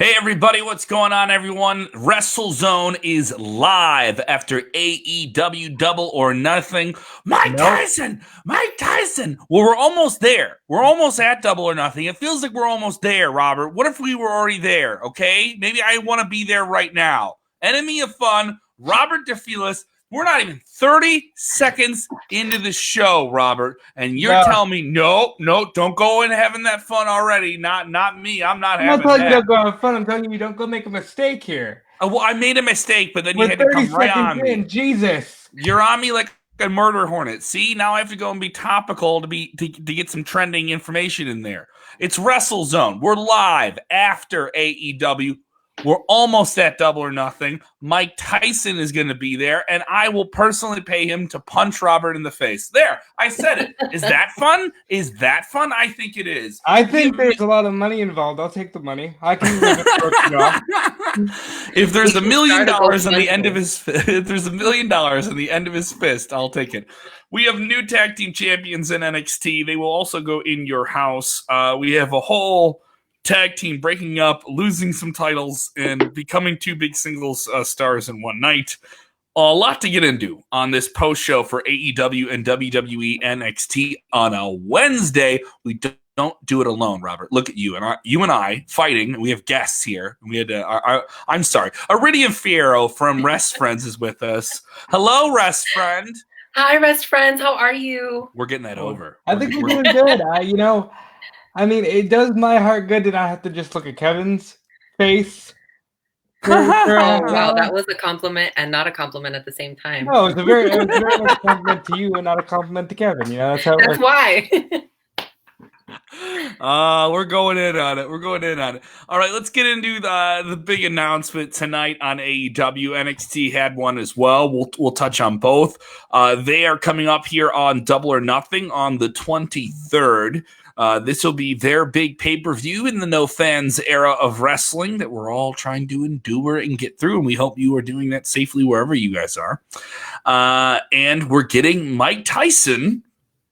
Hey everybody, what's going on everyone? WrestleZone is live after AEW Double or Nothing. Mike Tyson! Mike Tyson! Well, we're almost there. We're almost at Double or Nothing. It feels like we're almost there, Robert. What if we were already there, okay? Maybe I want to be there right now. Enemy of Fun, Robert DeFelice. We're not even 30 seconds into the show, Robert, and you're telling me, no, don't go in having that fun already. Not me. I'm not having that. I'm not telling you don't go have fun. I'm telling you don't go make a mistake here. Well, I made a mistake, but then you had to come right on me. Jesus, you're on me like a murder hornet. See, now I have to go and be topical to get some trending information in there. It's WrestleZone. We're live after AEW. We're almost at Double or Nothing. Mike Tyson is going to be there, and I will personally pay him to punch Robert in the face. There, I said it. Is that fun? Is that fun? I think it is. I think there's a lot of money involved. I'll take the money. I can live it off. If there's $1 million on the end of his, if there's $1 million on the end of his fist, I'll take it. We have new tag team champions in NXT. They will also go in your house. We have a whole tag team breaking up, losing some titles, and becoming two big singles stars in one night. A lot to get into on this post show for AEW and WWE NXT on a Wednesday. We don't do it alone, Robert. Look at you and I fighting. We have guests here. We had I'm sorry, Iridium Fierro from Rest Friends is with us. Hello, Rest Friend. Hi, Rest Friends. How are you? We're getting that over. I think we're doing good. I mean, it does my heart good that I have to just look at Kevin's face. Wow, that was a compliment and not a compliment at the same time. No, it was a very much compliment to you and not a compliment to Kevin. You know, that's why. We're going in on it. All right, let's get into the big announcement tonight on AEW. NXT had one as well. We'll touch on both. They are coming up here on Double or Nothing on the 23rd. This will be their big pay-per-view in the no fans era of wrestling that we're all trying to endure and get through, and we hope you are doing that safely wherever you guys are. And we're getting Mike Tyson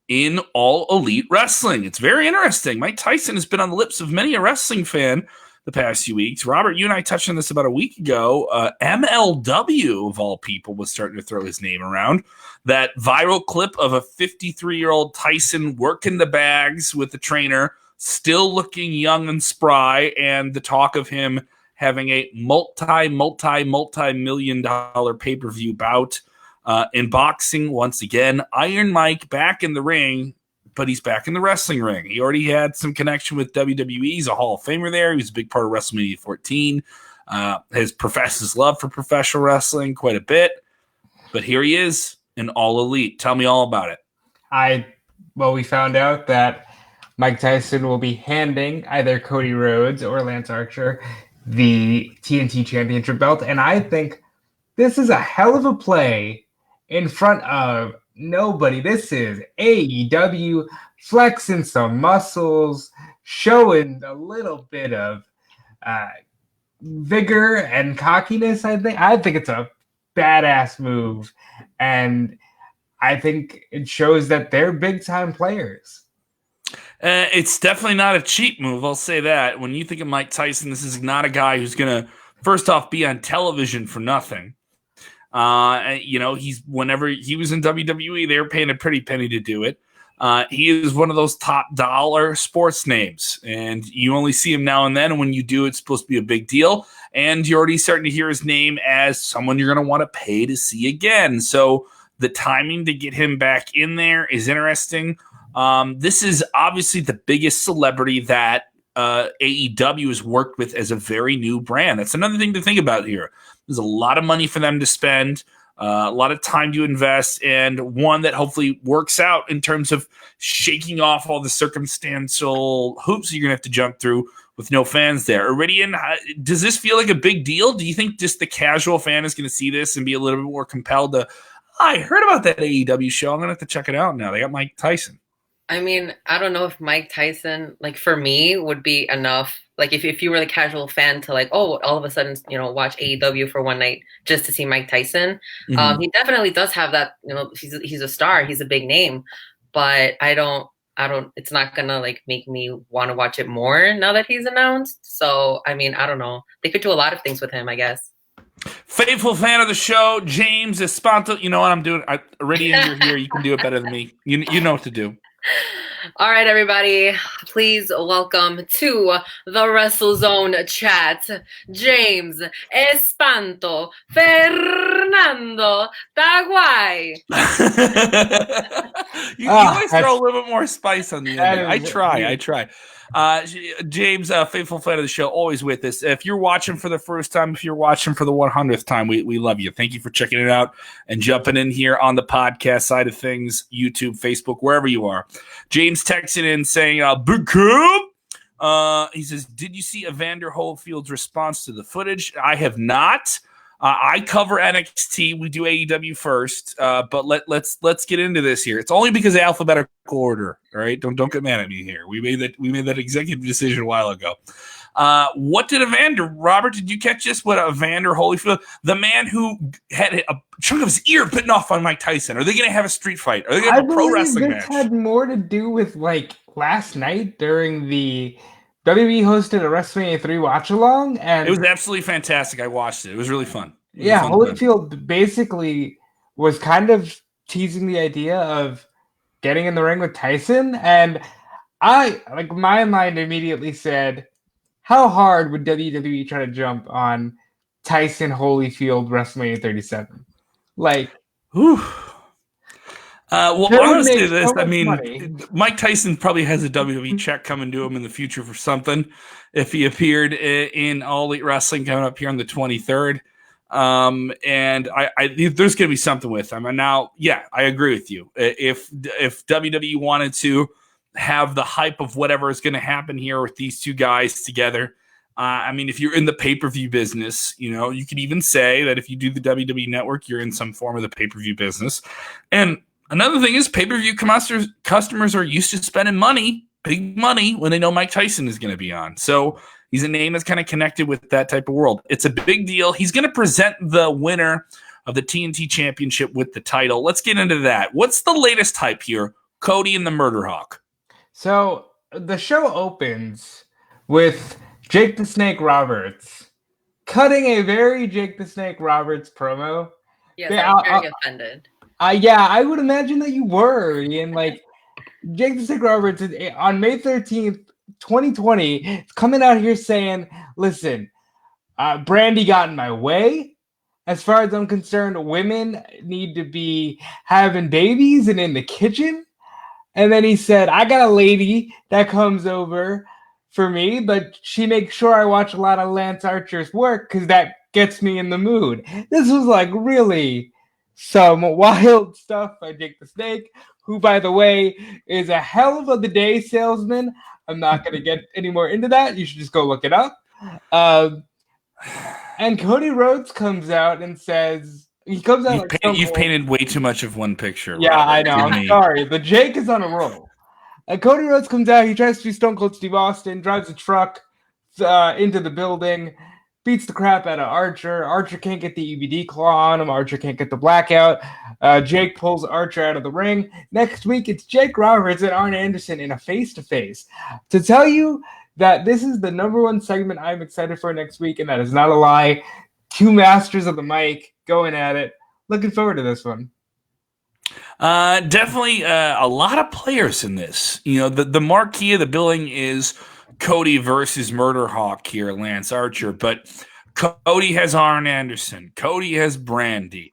in All Elite Wrestling. It's very interesting. Mike Tyson has been on the lips of many a wrestling fan the past few weeks. Robert, you and I touched on this about a week ago. MLW, of all people, was starting to throw his name around. That viral clip of a 53-year-old Tyson working the bags with the trainer, still looking young and spry, and the talk of him having a multi-million-dollar pay-per-view bout. In boxing, once again, Iron Mike back in the ring, but he's back in the wrestling ring. He already had some connection with WWE. He's a Hall of Famer there. He was a big part of WrestleMania 14. Has professed his love for professional wrestling quite a bit. But here he is in All Elite. Tell me all about it. We found out that Mike Tyson will be handing either Cody Rhodes or Lance Archer the TNT Championship belt. And I think this is a hell of a play in front of nobody. This is AEW flexing some muscles, showing a little bit of vigor and cockiness. I think it's a badass move, and I think it shows that they're big time players. It's definitely not a cheap move. I'll say that. When you think of Mike Tyson, this is not a guy who's going to, first off, be on television for nothing. Whenever he was in WWE, they were paying a pretty penny to do it. He is one of those top dollar sports names, and you only see him now and then. And when you do, it's supposed to be a big deal. And you're already starting to hear his name as someone you're going to want to pay to see again. So the timing to get him back in there is interesting. This is obviously the biggest celebrity that AEW has worked with as a very new brand. That's another thing to think about here. There's a lot of money for them to spend, a lot of time to invest, and one that hopefully works out in terms of shaking off all the circumstantial hoops you're going to have to jump through with no fans there. Iridian, does this feel like a big deal? Do you think just the casual fan is going to see this and be a little bit more compelled to, I heard about that AEW show. I'm going to have to check it out now. They got Mike Tyson. I mean, I don't know if Mike Tyson, like for me, would be enough. Like if you were the casual fan to like, oh, all of a sudden, watch AEW for one night just to see Mike Tyson. Mm-hmm. He definitely does have that, he's a star. He's a big name, but I don't it's not gonna like make me want to watch it more now that he's announced. So I mean, I don't know. They could do a lot of things with him, I guess. Faithful fan of the show, James Espanto. You know what I'm doing? Iridian, you're here. You can do it better than me. You know what to do. All right, everybody. Please welcome to the WrestleZone chat, James Espanto Fernando Taguay. you always throw a little bit more spice on the end. I try. James, faithful fan of the show, always with us. If you're watching for the first time, if you're watching for the 100th time, we love you. Thank you for checking it out and jumping in here on the podcast side of things, YouTube, Facebook, wherever you are. James texted in saying, Big Cub. He says, did you see Evander Holyfield's response to the footage? I have not. I cover NXT. We do AEW first, but let's get into this here. It's only because of alphabetical order. All right, don't get mad at me here. We made that executive decision a while ago. What did Evander? Robert, did you catch this? What Evander Holyfield, the man who had a chunk of his ear bitten off on Mike Tyson? Are they going to have a street fight? Are they going to have a pro wrestling match? This had more to do with like last night during the WWE hosted a WrestleMania 3 watch along, and it was absolutely fantastic. I watched it. It was really fun. Holyfield basically was kind of teasing the idea of getting in the ring with Tyson, and my mind immediately said, how hard would WWE try to jump on Tyson Holyfield WrestleMania 37? Like, whew. Well, honestly, this, I mean, money. Mike Tyson probably has a WWE check coming to him in the future for something if he appeared in All Elite Wrestling coming up here on the 23rd. And I there's going to be something with him. And now, yeah, I agree with you. If WWE wanted to have the hype of whatever is going to happen here with these two guys together, I mean, if you're in the pay-per-view business, you know, you could even say that if you do the WWE network, you're in some form of the pay-per-view business. And another thing is pay-per-view customers are used to spending money, big money, when they know Mike Tyson is going to be on. So he's a name that's kind of connected with that type of world. It's a big deal. He's going to present the winner of the TNT Championship with the title. Let's get into that. What's the latest hype here? Cody and the Murder Hawk. So the show opens with Jake the Snake Roberts cutting a very Jake the Snake Roberts promo. Yes, I'm very offended. Yeah, I would imagine that you were. And like Jake the Snake Roberts on May 13th, 2020, is coming out here saying, listen, Brandy got in my way. As far as I'm concerned, women need to be having babies and in the kitchen. And then he said, I got a lady that comes over for me, but she makes sure I watch a lot of Lance Archer's work because that gets me in the mood. This was like really some wild stuff by Jake the Snake, who, by the way, is a hell of a the day salesman. I'm not going to get any more into that. You should just go look it up. And Cody Rhodes comes out and says, he comes out you've painted way too much of one picture. Yeah, Robert, I know. I'm sorry, but Jake is on a roll. And Cody Rhodes comes out. He tries to do Stone Cold Steve Austin, drives a truck into the building, beats the crap out of Archer. Archer can't get the EBD claw on him. Archer can't get the blackout. Jake pulls Archer out of the ring. Next week, it's Jake Roberts and Arn Anderson in a face-to-face. To tell you that this is the number one segment I'm excited for next week, and that is not a lie. Two masters of the mic going at it. Looking forward to this one. Definitely a lot of players in this. You know, the marquee of the billing is Cody versus Murder Hawk here, Lance Archer. But Cody has Arn Anderson. Cody has Brandy.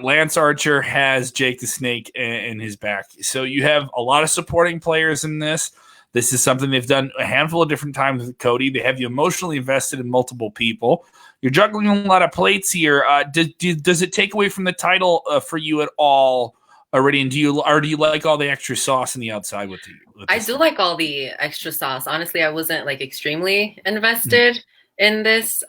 Lance Archer has Jake the Snake in his back. So you have a lot of supporting players in this. This is something they've done a handful of different times with Cody. They have you emotionally invested in multiple people. You're juggling a lot of plates here. Does it take away from the title for you at all, Iridian? Do you like all the extra sauce on the outside with you? I do like all the extra sauce. Honestly, I wasn't like extremely invested in this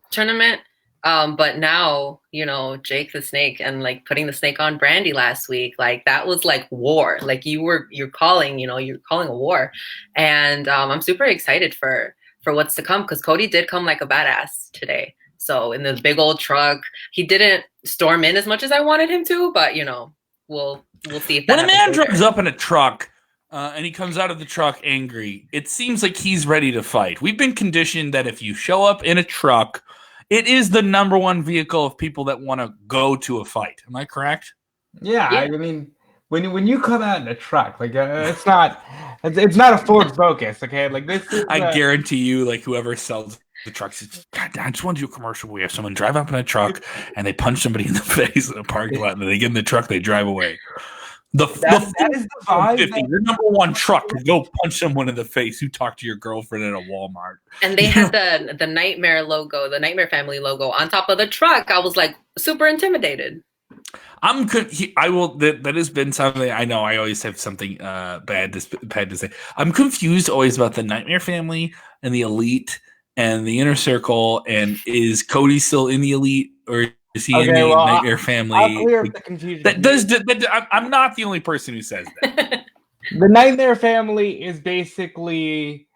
tournament. But now, you know, Jake the Snake and like putting the snake on Brandy last week, like that was like war. Like you're calling a war. And I'm super excited for what's to come, because Cody did come like a badass today. So in the big old truck, he didn't storm in as much as I wanted him to, but you know, we'll see if that when a man drives up in a truck, And he comes out of the truck angry. It seems like he's ready to fight. We've been conditioned that if you show up in a truck, it is the number one vehicle of people that want to go to a fight. Am I correct? Yeah, I mean, when you come out in a truck, like it's not a Ford Focus, okay? Like this is. I guarantee you, like whoever sells the trucks, God, I just want to do a commercial where we have someone drive up in a truck and they punch somebody in the face in a parking lot, and then they get in the truck, they drive away. That is the vibe. Your number one truck to go punch someone in the face who talked to your girlfriend at a Walmart. And they had the Nightmare logo, the Nightmare Family logo on top of the truck. I was like super intimidated. That has been something I know. I always have something bad to say. I'm confused always about the Nightmare Family and the Elite and the Inner Circle. And is Cody still in the Elite, or is he in the Nightmare Family? I'll clear up the confusion. I'm not the only person who says that. The Nightmare Family is basically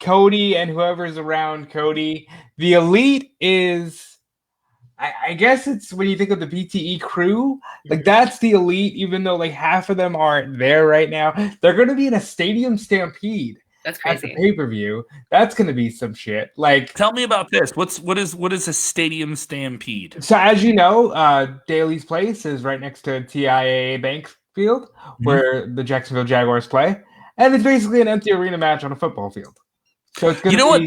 Cody and whoever's around Cody. The Elite is, I guess it's when you think of the PTE crew, like that's the Elite, even though like half of them aren't there right now. They're going to be in a stadium stampede. That's crazy. At the pay-per-view. That's going to be some shit. Like, tell me about this. What is a stadium stampede? So as you know, Daly's Place is right next to TIAA Bank Field, where the Jacksonville Jaguars play, and it's basically an empty arena match on a football field. So it's gonna what?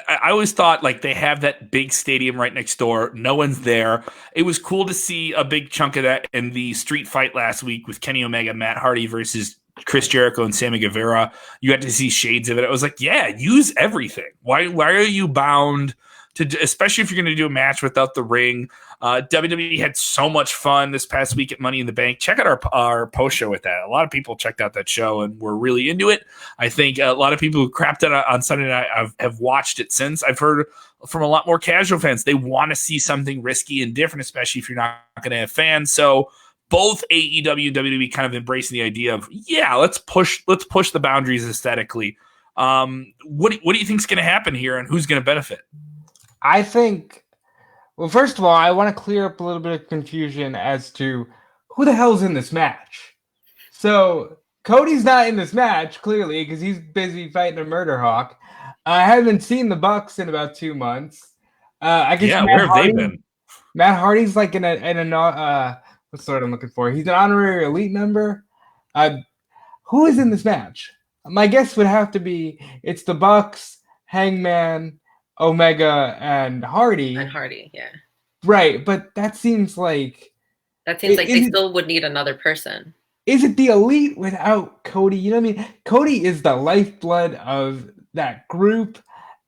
I always thought like they have that big stadium right next door. No one's there. It was cool to see a big chunk of that in the street fight last week with Kenny Omega, Matt Hardy versus Chris Jericho and Sammy Guevara. You got to see shades of it. I was like, yeah, use everything. Why are you bound to, especially if you're going to do a match without the ring? WWE had so much fun this past week at Money in the Bank. Check out our post show with that. A lot of people checked out that show and were really into it. I think a lot of people who crapped it on Sunday night have watched it since. I've heard from a lot more casual fans, they want to see something risky and different, especially if you're not going to have fans. So both AEW and WWE kind of embracing the idea of, yeah, let's push the boundaries aesthetically. What do you think is going to happen here, and who's going to benefit? I think, well, first of all, I want to clear up a little bit of confusion as to who the hell's in this match. So Cody's not in this match, clearly, because he's busy fighting a murder hawk. I haven't seen the Bucks in about 2 months. I guess where have they been? Matt Hardy's like in a what's the word I'm looking for? He's an honorary Elite member. Who is in this match? My guess would have to be it's the Bucks, Hangman, Omega, and Hardy. And Hardy, yeah. Right, but that seems like they still would need another person. Is it the Elite without Cody? You know what I mean? Cody is the lifeblood of that group,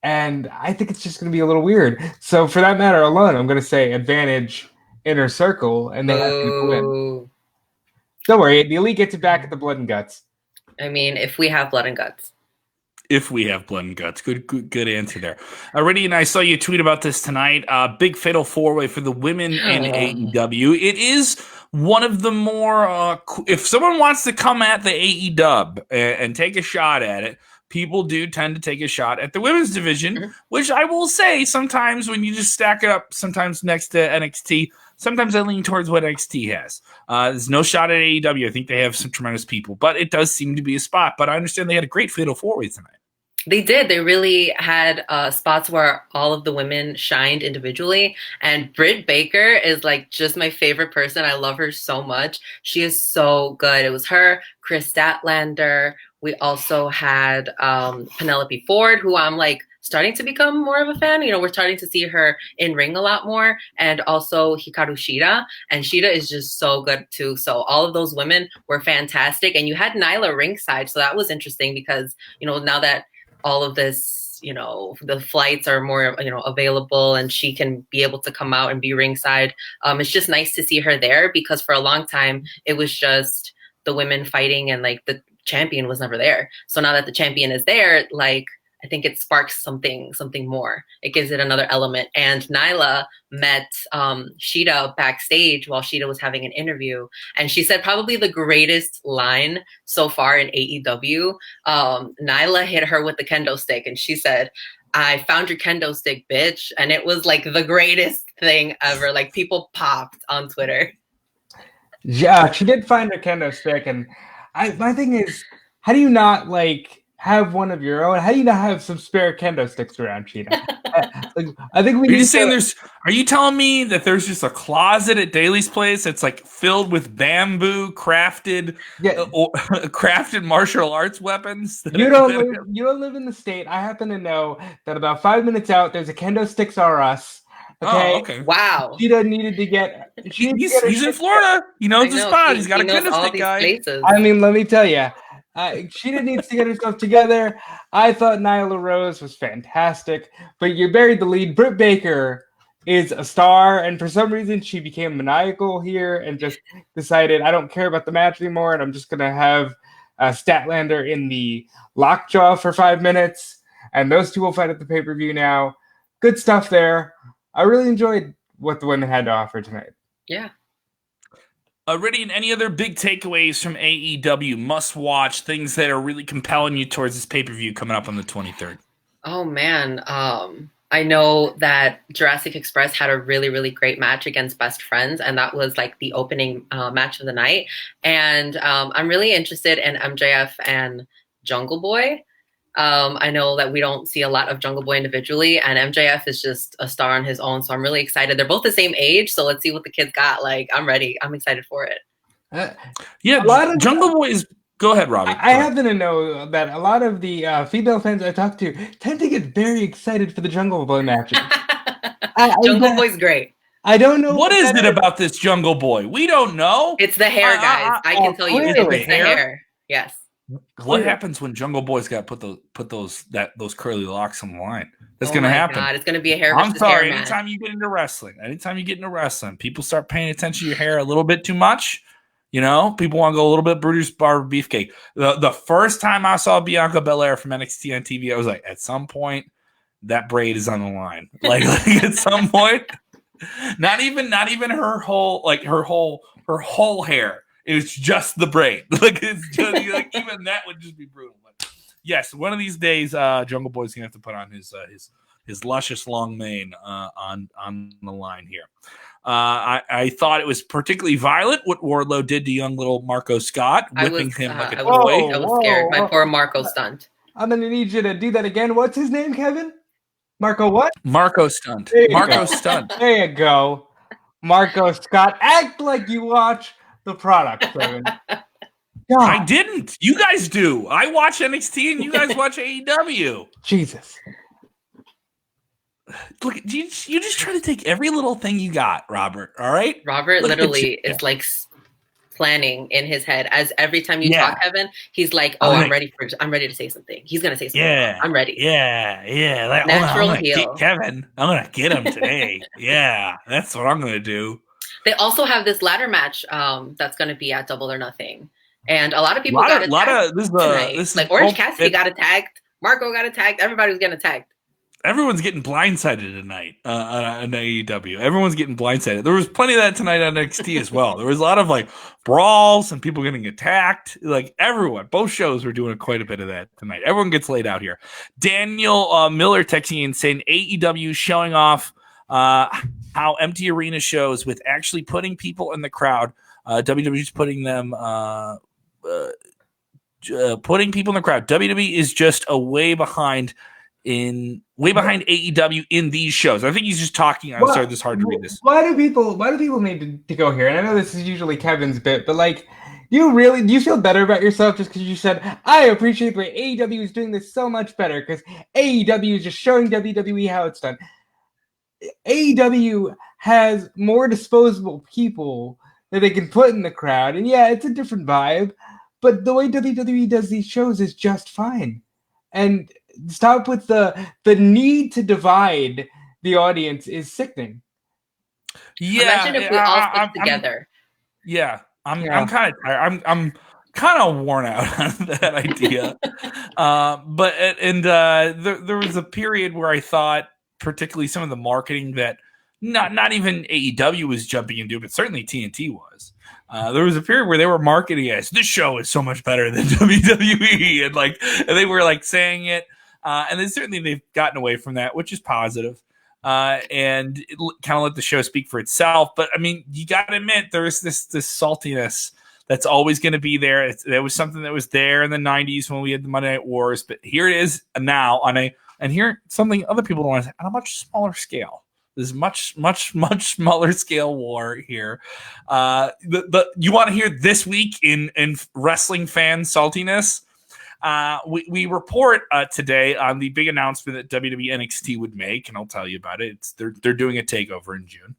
and I think it's just going to be a little weird. So for that matter alone, I'm going to say advantage Inner Circle, and they have to win. Don't worry, the Elite gets it back at the Blood and Guts. I mean, if we have Blood and Guts. If we have blood and guts. Good answer there. Already, and I saw you tweet about this tonight. Big fatal four-way for the women in AEW. It is one of the more, if someone wants to come at the AEW and take a shot at it, people do tend to take a shot at the women's division, which I will say sometimes when you just stack it up, sometimes next to NXT, sometimes I lean towards what NXT has. There's no shot at AEW. I think they have some tremendous people, but it does seem to be a spot. But I understand they had a great fatal four-way tonight. They did. They really had spots where all of the women shined individually. And Britt Baker is like just my favorite person. I love her so much. She is so good. It was her, Chris Statlander. We also had Penelope Ford, who I'm like starting to become more of a fan. You know, we're starting to see her in ring a lot more. And also Hikaru Shida. And Shida is just so good too. So all of those women were fantastic. And you had Nyla ringside. So that was interesting because, you know, now that all of this, you know, the flights are more, you know, available and she can be able to come out and be ringside. It's just nice to see her there because for a long time, it was just the women fighting and like the champion was never there. So now that the champion is there, like, I think it sparks something more. It gives it another element. And Nyla met Shida backstage while Shida was having an interview. And she said probably the greatest line so far in AEW. Nyla hit her with the kendo stick. And she said, "I found your kendo stick, bitch." And it was like the greatest thing ever. Like people popped on Twitter. Yeah, she did find her kendo stick. And my thing is, how do you not like have one of your own? How do you not have some spare kendo sticks around, Cheetah? I think we Are you need saying to. are you telling me that there's just a closet at Daly's place that's like filled with bamboo crafted Yeah, crafted martial arts weapons? you don't live in the state. I happen to know that about 5 minutes out, there's a Kendo Sticks R Us. Oh, Okay, okay. Wow. Cheetah needed to get. She needed to get her He's in shit Florida. He knows I the know. spot. He's got He a knows kendo all stick these guy. places. I mean, let me tell you, Cheetah needs to get herself together. I thought Nyla Rose was fantastic, but you buried the lead. Britt Baker is a star, and for some reason, she became maniacal here and just decided, I don't care about the match anymore, and I'm just going to have Statlander in the lockjaw for 5 minutes, and those two will fight at the pay-per-view now. Good stuff there. I really enjoyed what the women had to offer tonight. Yeah. Ridian, any other big takeaways from AEW? Must watch things that are really compelling you towards this pay per view coming up on the 23rd. Oh man. I know that Jurassic Express had a really, really great match against Best Friends, and that was like the opening match of the night. And I'm really interested in MJF and Jungle Boy. I know that we don't see a lot of Jungle Boy individually, and MJF is just a star on his own. So I'm really excited. They're both the same age, so let's see what the kids got. Like, I'm ready. I'm excited for it. Yeah, Jungle Boy is. Go ahead, Robbie. I happen to know that a lot of the female fans I talk to tend to get very excited for the Jungle Boy matches. Jungle Boy's great. I don't know what is it about this Jungle Boy. We don't know. It's the hair, guys. I can tell you, it's the hair. Yes. What happens when Jungle Boy's got to put those curly locks on the line? That's going to happen. God, it's going to be a hair. I'm sorry. Hair anytime you get into wrestling, people start paying attention to your hair a little bit too much. You know, people want to go a little bit Brutus Barber Beefcake. The first time I saw Bianca Belair from NXT on TV, I was like, at some point, that braid is on the line. Like at some point, not even her whole hair. It was just the braid. Like it's just like even that would just be brutal. But yes, one of these days, Jungle Boy's gonna have to put on his luscious long mane on the line here. I thought it was particularly violent what Wardlow did to young little Marco Scott, whipping him like a toy. I was scared. My poor Marco stunt. I'm gonna need you to do that again. What's his name, Kevin? Marco what? Marco stunt. Marco stunt. There you go. Marco Scott. Act like you watch the product, Kevin. I didn't. You guys do. I watch NXT and you guys watch AEW. Jesus. Look, you just try to take every little thing you got, Robert. All right? Robert literally is like planning in his head as every time you talk, Evan, he's like, "Oh, I'm ready to say something. He's gonna say something. Yeah, I'm ready. Yeah. Like, Natural I'm gonna heel. get Kevin. I'm gonna get him today. Yeah, that's what I'm gonna do. They also have this ladder match that's gonna be at Double or Nothing, and a lot of people got attacked. This like Orange Cassidy got attacked. Marco got attacked. Everybody was getting attacked. Everyone's getting blindsided tonight on AEW. Everyone's getting blindsided. There was plenty of that tonight on NXT as well. There was a lot of like brawls and people getting attacked. Like everyone, both shows were doing quite a bit of that tonight. Everyone gets laid out here. Daniel Miller texting in saying AEW showing off how empty arena shows with actually putting people in the crowd. WWE's putting people in the crowd. WWE is just way behind AEW in these shows. I think he's just talking. I'm sorry, this is hard to read this. Why do people need to go here? And I know this is usually Kevin's bit, but like, do you feel better about yourself just because you said, I appreciate the way AEW is doing this so much better because AEW is just showing WWE how it's done. AEW has more disposable people that they can put in the crowd, and yeah, it's a different vibe, but the way WWE does these shows is just fine. And stop with the need to divide the audience is sickening. Yeah, imagine if we all stick together. I'm kind of tired. I'm kind of worn out on that idea. There was a period where I thought, particularly some of the marketing that not even AEW was jumping into, but certainly TNT was. There was a period where they were marketing as this show is so much better than WWE, and they were like saying it. And then certainly they've gotten away from that, which is positive. And kind of let the show speak for itself. But I mean, you got to admit there is this saltiness That's always going to be there. There was something that was there in the 90s when we had the Monday Night Wars, but here it is now and here something other people don't want to say, on a much smaller scale. This is much smaller scale war here. You want to hear this week in wrestling fan saltiness? We report today on the big announcement that WWE NXT would make, and I'll tell you about it. They're doing a takeover in June.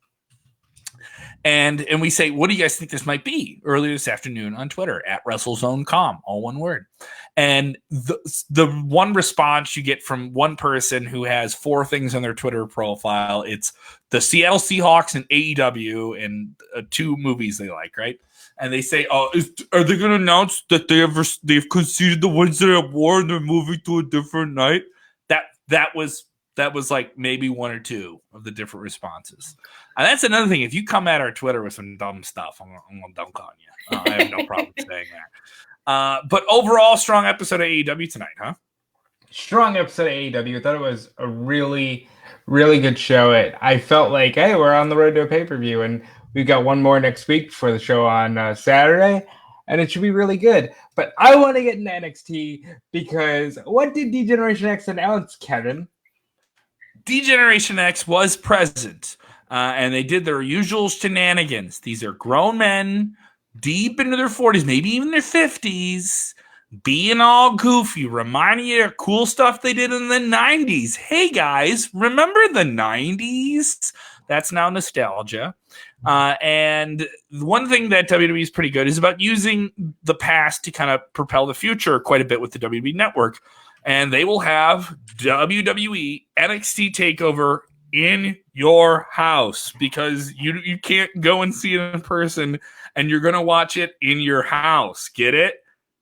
And we say, what do you guys think this might be? Earlier this afternoon on Twitter at WrestleZone.com, all one word. And the one response you get from one person who has 4 things on their Twitter profile, it's the Seattle Seahawks and AEW and 2 movies they like, right? And they say, are they going to announce that they've conceded the Wednesday Night War and they're moving to a different night? That was like maybe 1 or 2 of the different responses. And that's another thing. If you come at our Twitter with some dumb stuff, I'm going to dunk on you. I have no problem saying that. But overall, strong episode of AEW tonight, huh? Strong episode of AEW. I thought it was a really, really good show. I felt like, hey, we're on the road to a pay-per-view, and we've got one more next week for the show on Saturday, and it should be really good. But I want to get into NXT because what did D-Generation X announce, Kevin? D-Generation X was present, and they did their usual shenanigans. These are grown men, deep into their 40s, maybe even their 50s, being all goofy, reminding you of cool stuff they did in the 90s. Hey, guys, remember the 90s? That's now nostalgia. And one thing that WWE is pretty good is about using the past to kind of propel the future quite a bit with the WWE Network. And they will have WWE NXT TakeOver in your house because you can't go and see it in person, and you're going to watch it in your house. Get it?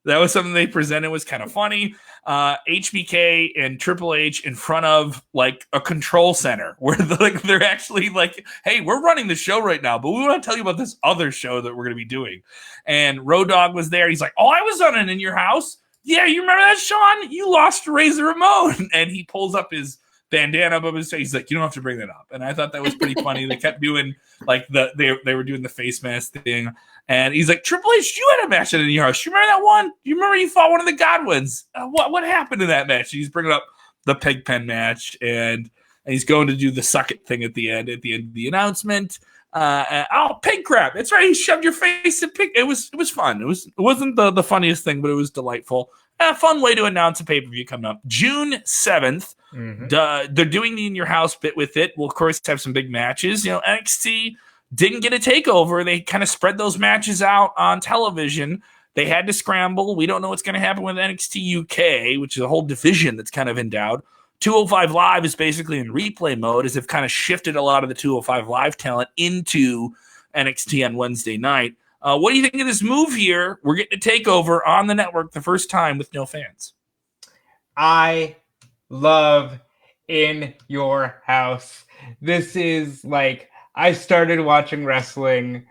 That was something they presented, was kind of funny. HBK and Triple H in front of like a control center where they're actually like, hey, we're running the show right now, but we want to tell you about this other show that we're going to be doing. And Road Dogg was there. He's like, oh, I was on it in your house. Yeah, you remember that, Sean? You lost to Razor Ramon. And he pulls up his bandana above his face. He's like, you don't have to bring that up. And I thought that was pretty funny. They kept doing like they were doing the face mask thing. And he's like, Triple H, you had a match in your house. You remember that one? You remember you fought one of the Godwins? What happened in that match? And he's bringing up the Pigpen match, and he's going to do the suck it thing at the end of the announcement. Pig crap! That's right. He shoved your face in pig. It was fun. It wasn't the funniest thing, but it was delightful. A fun way to announce a pay-per-view coming up June 7th. Mm-hmm. They're doing the in your house bit with it. We'll of course have some big matches. You know, NXT didn't get a takeover. They kind of spread those matches out on television. They had to scramble. We don't know what's going to happen with NXT UK, which is a whole division that's kind of endowed. 205 Live is basically in replay mode, as they've kind of shifted a lot of the 205 Live talent into NXT on Wednesday night. What do you think of this move here? We're getting a takeover on the network the first time with no fans. I love In Your House. This is like, I started watching wrestling,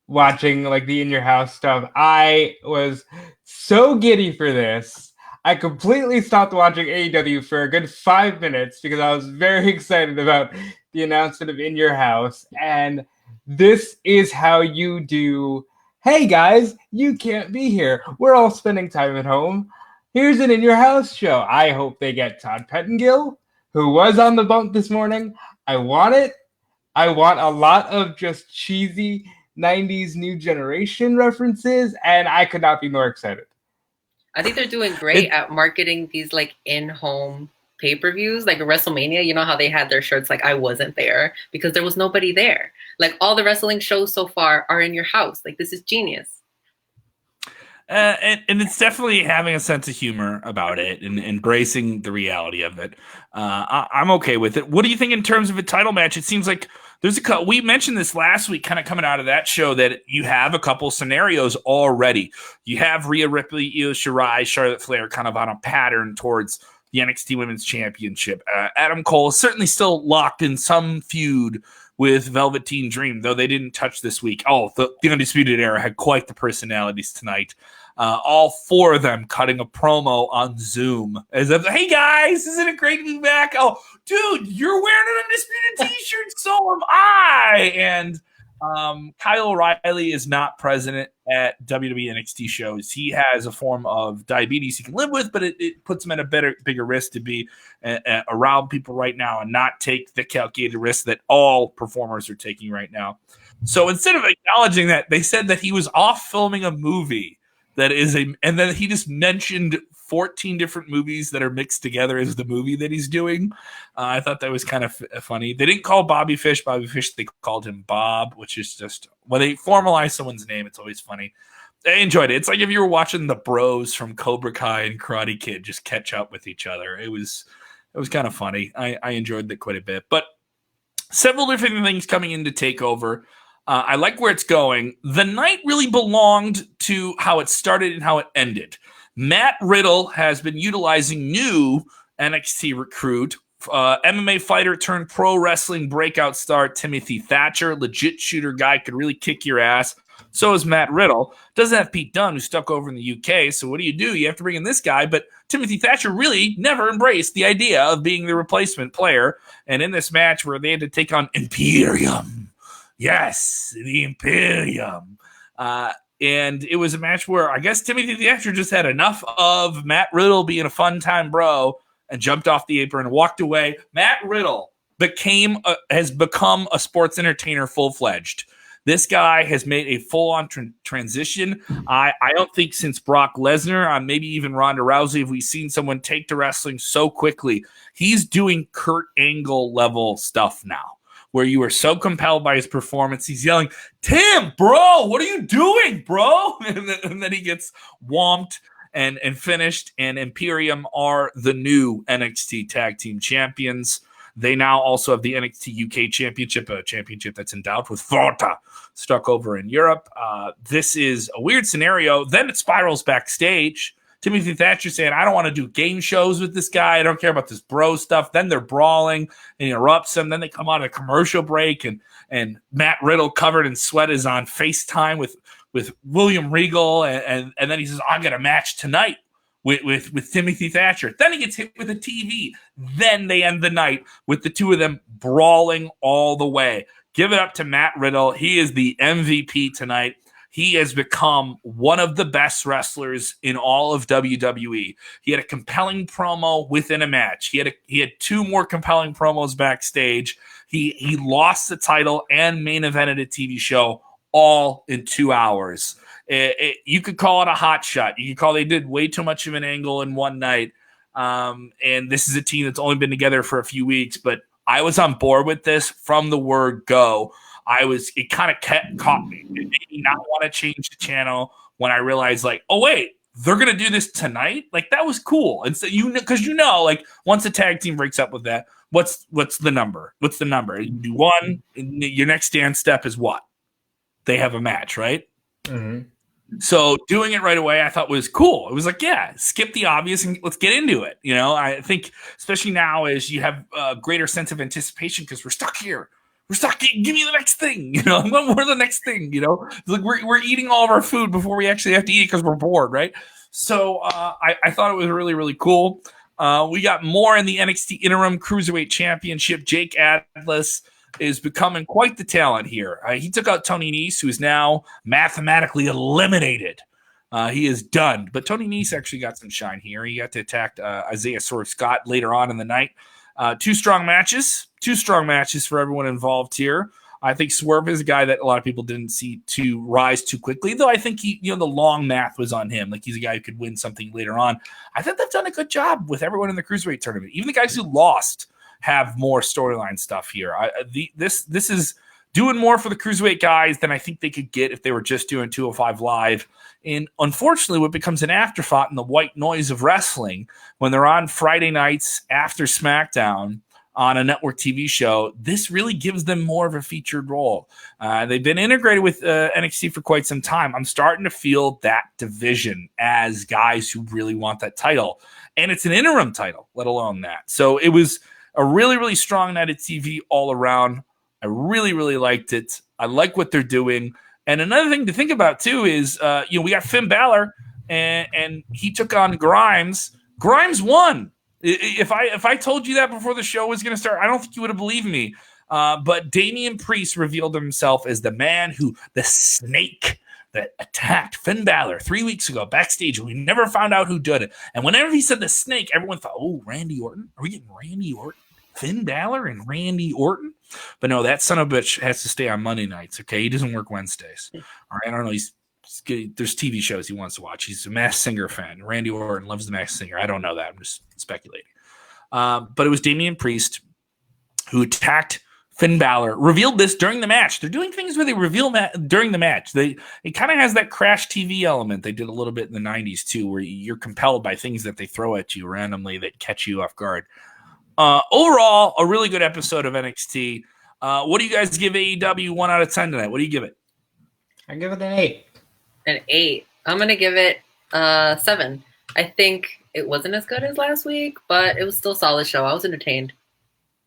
watching like the In Your House stuff. I was so giddy for this. I completely stopped watching AEW for a good 5 minutes because I was very excited about the announcement of In Your House. And this is how you do, hey guys, you can't be here. We're all spending time at home. Here's an In Your House show. I hope they get Todd Pettengill, who was on the bump this morning. I want it. I want a lot of just cheesy 90s new generation references, and I could not be more excited. I think they're doing great at marketing these like in-home pay-per-views, like a WrestleMania. You know how they had their shirts like I wasn't there because there was nobody there. Like all the wrestling shows so far are in your house. Like this is genius. And it's definitely having a sense of humor about it and embracing the reality of it. I'm okay with it. What do you think in terms of a title match? It seems like we mentioned this last week, kind of coming out of that show, that you have a couple scenarios already. You have Rhea Ripley, Io Shirai, Charlotte Flair kind of on a pattern towards the NXT Women's Championship. Adam Cole is certainly still locked in some feud with Velveteen Dream, though they didn't touch this week. Oh, the Undisputed Era had quite the personalities tonight. All 4 of them cutting a promo on Zoom as if, hey guys, isn't it great to be back? Oh, dude, you're wearing an Undisputed t-shirt, so am I. And Kyle O'Reilly is not present at WWE NXT shows. He has a form of diabetes he can live with, but it puts him at a bigger risk to be around people right now and not take the calculated risk that all performers are taking right now. So instead of acknowledging that, they said that he was off filming a movie and then he just mentioned 14 different movies that are mixed together as the movie that he's doing. I thought that was kind of funny. They didn't call Bobby Fish. They called him Bob, which is just when they formalize someone's name, it's always funny. I enjoyed it. It's like if you were watching the bros from Cobra Kai and Karate Kid just catch up with each other. It was kind of funny. I enjoyed that quite a bit. But several different things coming into TakeOver. I like where it's going. The night really belonged to how it started and how it ended. Matt Riddle has been utilizing new NXT recruit, MMA fighter turned pro wrestling breakout star Timothy Thatcher. Legit shooter guy, could really kick your ass. So is Matt Riddle. Doesn't have Pete Dunne, who's stuck over in the UK. So what do? You have to bring in this guy. But Timothy Thatcher really never embraced the idea of being the replacement player. And in this match where they had to take on Imperium, yes, the Imperium. And it was a match where I guess Timothy Thatcher just had enough of Matt Riddle being a fun-time bro and jumped off the apron and walked away. Matt Riddle has become a sports entertainer full-fledged. This guy has made a full-on transition. I don't think since Brock Lesnar, maybe even Ronda Rousey, have we seen someone take to wrestling so quickly. He's doing Kurt Angle level stuff now, where you are so compelled by his performance. He's yelling, Tim, bro, what are you doing, bro? And then he gets whomped and finished, and Imperium are the new NXT Tag Team Champions. They now also have the NXT UK Championship, a championship that's endowed with Volta, stuck over in Europe. This is a weird scenario. Then it spirals backstage. Timothy Thatcher saying, I don't want to do game shows with this guy. I don't care about this bro stuff. Then they're brawling and interrupts him. Then they come on a commercial break, and Matt Riddle, covered in sweat, is on FaceTime with William Regal. And then he says, I got a match tonight with Timothy Thatcher. Then he gets hit with a TV. Then they end the night with the two of them brawling all the way. Give it up to Matt Riddle. He is the MVP tonight. He has become one of the best wrestlers in all of WWE. He had a compelling promo within a match. He had two more compelling promos backstage. He lost the title and main evented a TV show all in 2 hours. You could call it a hot shot. You could call they did way too much of an angle in one night. And this is a team that's only been together for a few weeks, but I was on board with this from the word go. It kind of caught me. It made me not want to change the channel when I realized, like, oh, wait, they're going to do this tonight? Like, that was cool. And so, because like, once a tag team breaks up with that, what's the number? What's the number? You do one, and your next dance step is what? They have a match, right? Mm-hmm. So doing it right away, I thought was cool. It was like, yeah, skip the obvious and let's get into it. I think especially now as you have a greater sense of anticipation because we're stuck here. We're stuck. Give me the next thing. We're the next thing. Like we're eating all of our food before we actually have to eat because we're bored, right? So I thought it was really, really cool. We got more in the NXT Interim Cruiserweight Championship. Jake Atlas is becoming quite the talent here. He took out Tony Nese, who is now mathematically eliminated. He is done. But Tony Nese actually got some shine here. He got to attack Isaiah Swerve Scott later on in the night. Two strong matches for everyone involved here. I think Swerve is a guy that a lot of people didn't see to rise too quickly, though I think the long math was on him. Like he's a guy who could win something later on. I think they've done a good job with everyone in the Cruiserweight tournament. Even the guys who lost have more storyline stuff here. This is doing more for the Cruiserweight guys than I think they could get if they were just doing 205 Live. And unfortunately, what becomes an afterthought in the white noise of wrestling when they're on Friday nights after SmackDown on a network TV show, this really gives them more of a featured role. They've been integrated with NXT for quite some time. I'm starting to feel that division as guys who really want that title. And it's an interim title, let alone that. So it was a really, really strong night at TV all around. I really, really liked it. I like what they're doing. And another thing to think about, too, is, we got Finn Balor, and he took on Grimes. Grimes won. If I told you that before the show was going to start, I don't think you would have believed me. But Damian Priest revealed himself as the man the snake that attacked Finn Balor 3 weeks ago backstage. We never found out who did it. And whenever he said the snake, everyone thought, oh, Randy Orton? Are we getting Randy Orton? Finn Balor and Randy Orton? But no, that son of a bitch has to stay on Monday nights, okay? He doesn't work Wednesdays. All right, I don't know. There's TV shows he wants to watch. He's a Masked Singer fan. Randy Orton loves the Masked Singer. I don't know that. I'm just speculating. But it was Damian Priest who attacked Finn Balor, revealed this during the match. They're doing things where they reveal during the match. It kind of has that Crash TV element they did a little bit in the 90s too, where you're compelled by things that they throw at you randomly that catch you off guard. Overall, a really good episode of NXT. What do you guys give AEW 1 out of 10 tonight? What do you give it? I give it an 8. An 8. I'm going to give it 7. I think it wasn't as good as last week, but it was still a solid show. I was entertained.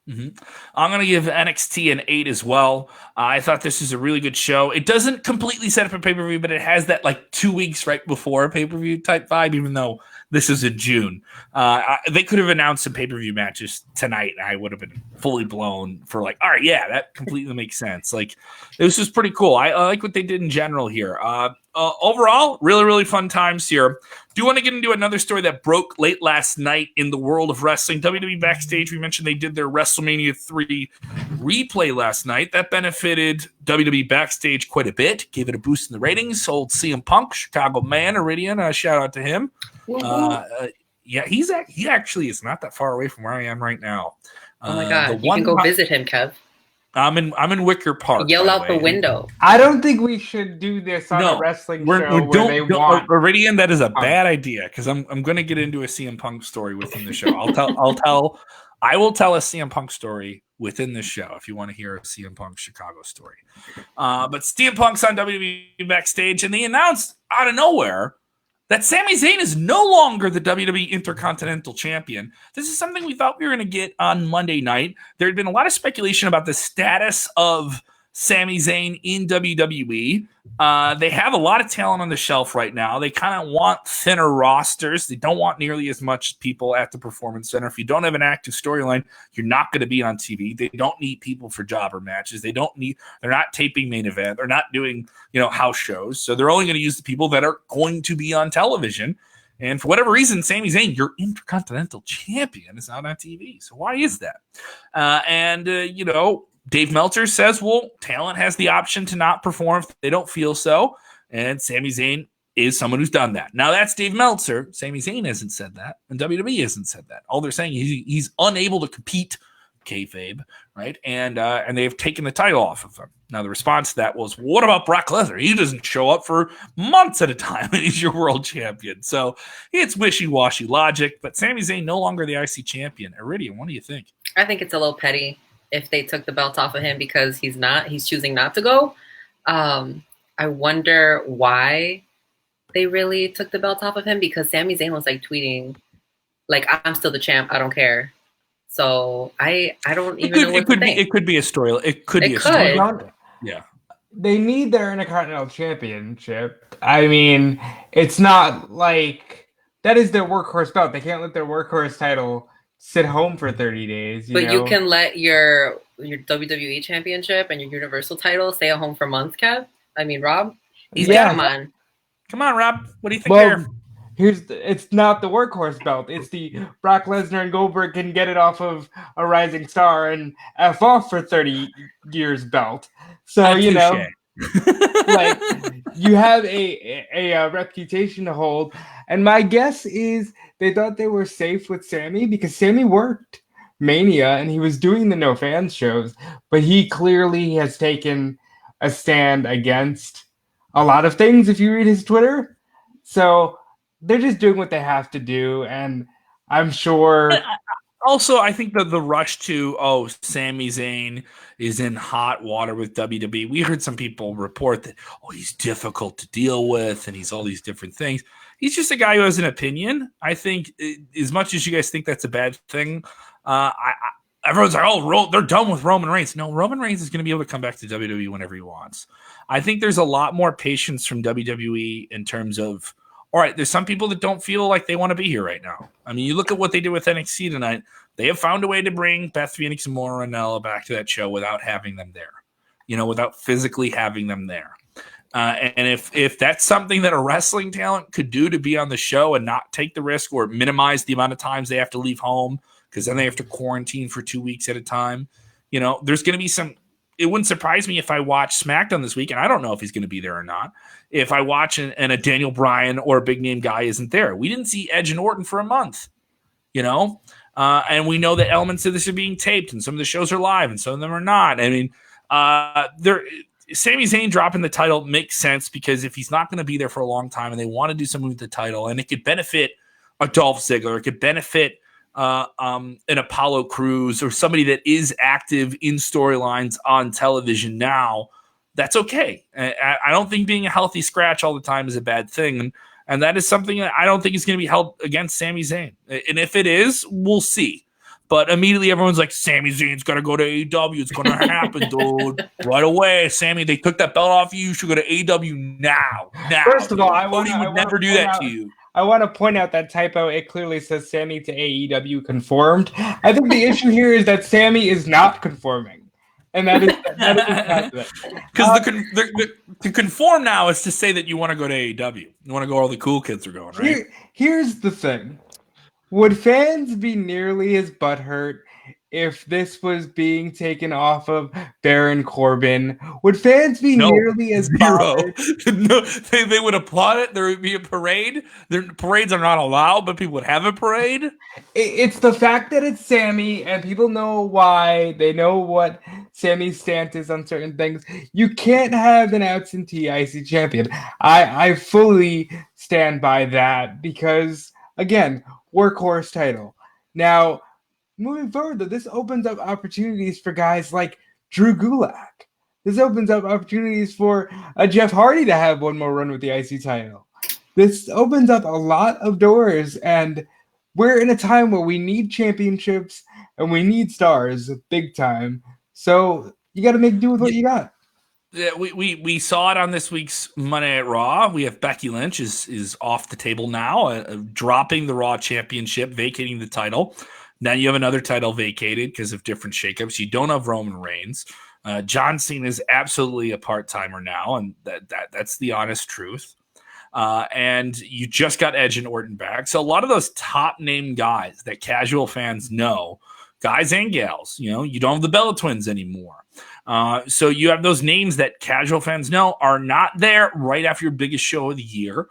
Mm-hmm. I'm going to give NXT an 8 as well. I thought this was a really good show. It doesn't completely set up a pay-per-view, but it has that like 2 weeks right before a pay-per-view type vibe, even though this is in June. They could have announced some pay-per-view matches tonight, and I would have been fully blown for like, all right, yeah, that completely makes sense. Like, this was pretty cool. I like what they did in general here. Overall, really, really fun times here. Do want to get into another story that broke late last night in the world of wrestling. WWE Backstage, we mentioned they did their WrestleMania 3 replay last night. That benefited WWE Backstage quite a bit. Gave it a boost in the ratings. Sold CM Punk, Chicago man, Iridian. Shout out to him. Yeah, he actually is not that far away from where I am right now. Oh my God, you can go visit him, Kev. I'm in Wicker Park. Yell out the window. I don't think we should do this on a wrestling show where they want Iridian. That is a bad idea because I'm going to get into a CM Punk story within the show. I will tell a CM Punk story within this show if you want to hear a CM Punk Chicago story. But CM Punk's on WWE Backstage, and they announced out of nowhere that Sami Zayn is no longer the WWE Intercontinental Champion. This is something we thought we were going to get on Monday night. There had been a lot of speculation about the status of Sami Zayn in WWE. They have a lot of talent on the shelf right now. They kind of want thinner rosters. They don't want nearly as much people at the Performance Center. If you don't have an active storyline, you're not going to be on TV. They don't need people for jobber matches. They're not taping main event. They're not doing, house shows. So they're only going to use the people that are going to be on television. And for whatever reason, Sami Zayn, your Intercontinental Champion, is not on TV. So why is that? Dave Meltzer says, well, talent has the option to not perform if they don't feel so. And Sami Zayn is someone who's done that. Now, that's Dave Meltzer. Sami Zayn hasn't said that, and WWE hasn't said that. All they're saying is he's unable to compete, kayfabe, right? And they've taken the title off of him. Now, the response to that was, what about Brock Lesnar? He doesn't show up for months at a time, and he's your world champion. So it's wishy-washy logic, but Sami Zayn no longer the IC champion. Iridian, what do you think? I think it's a little petty if they took the belt off of him because he's choosing not to go. I wonder why they really took the belt off of him because Sami Zayn was like tweeting, like, I'm still the champ. I don't care. So I don't even know what to think. It could be a story. It could be a story. Yeah. They need their Intercontinental Championship. I mean, it's not like that is their workhorse belt. They can't let their workhorse title sit home for 30 days. You can let your WWE Championship and your Universal title stay at home for months, Kev. I mean, Rob. Come on, Rob. What do you think there? It's not the workhorse belt. It's the Brock Lesnar and Goldberg can get it off of a rising star and F off for 30 years belt. So, like you have a reputation to hold. And my guess is they thought they were safe with Sami because Sami worked Mania and he was doing the no fans shows, but he clearly has taken a stand against a lot of things if you read his Twitter. So they're just doing what they have to do, and I'm sure. Also, I think that the rush to, Sami Zayn is in hot water with WWE. We heard some people report that, he's difficult to deal with and he's all these different things. He's just a guy who has an opinion. I think as much as you guys think that's a bad thing, everyone's like, they're done with Roman Reigns. No, Roman Reigns is going to be able to come back to WWE whenever he wants. I think there's a lot more patience from WWE in terms of all right, there's some people that don't feel like they want to be here right now. I mean, you look at what they did with NXT tonight. They have found a way to bring Beth Phoenix and Maura Ranella back to that show without having them there, without physically having them there. And if that's something that a wrestling talent could do to be on the show and not take the risk or minimize the amount of times they have to leave home, because then they have to quarantine for 2 weeks at a time, there's going to be some. It wouldn't surprise me if I watch SmackDown this week, and I don't know if he's going to be there or not. If I watch and a Daniel Bryan or a big name guy isn't there, we didn't see Edge and Orton for a month, and we know that elements of this are being taped, and some of the shows are live, and some of them are not. I mean, Sami Zayn dropping the title makes sense because if he's not going to be there for a long time, and they want to do something with the title, and it could benefit a Dolph Ziggler, it could benefit an Apollo Crews or somebody that is active in storylines on television now, that's okay. I don't think being a healthy scratch all the time is a bad thing. And that is something that I don't think is going to be held against Sami Zayn. And if it is, we'll see. But immediately everyone's like, Sami Zayn's got to go to AEW. It's going to happen, dude. Right away, Sami, they took that belt off you. You should go to AEW now. First of all, Cody would never do that to you. I want to point out that typo. It clearly says Sami to AEW conformed. I think the issue here is that Sami is not conforming. And that is because to conform now is to say that you want to go to AEW. You want to go where all the cool kids are going, right? Here's the thing. Would fans be nearly as butthurt if this was being taken off of Baron Corbin? Would fans be nearly as bothered? No, they would applaud it. There would be a parade. Parades are not allowed, but people would have a parade. It's the fact that it's Sami, and people know why. They know what Sami's stance is on certain things. You can't have an absentee IC champion. I fully stand by that because, again, workhorse title. Now, moving forward, though, this opens up opportunities for guys like Drew Gulak. This opens up opportunities for Jeff Hardy to have one more run with the IC title. This opens up a lot of doors, and we're in a time where we need championships and we need stars big time. So you got to make do with what you got. Yeah, we saw it on this week's Monday at Raw. We have Becky Lynch is off the table now, dropping the Raw Championship, vacating the title. Now you have another title vacated because of different shakeups. You don't have Roman Reigns. John Cena is absolutely a part-timer now, and that's the honest truth. And you just got Edge and Orton back. So a lot of those top-name guys that casual fans know, guys and gals, you don't have the Bella Twins anymore. So you have those names that casual fans know are not there right after your biggest show of the year.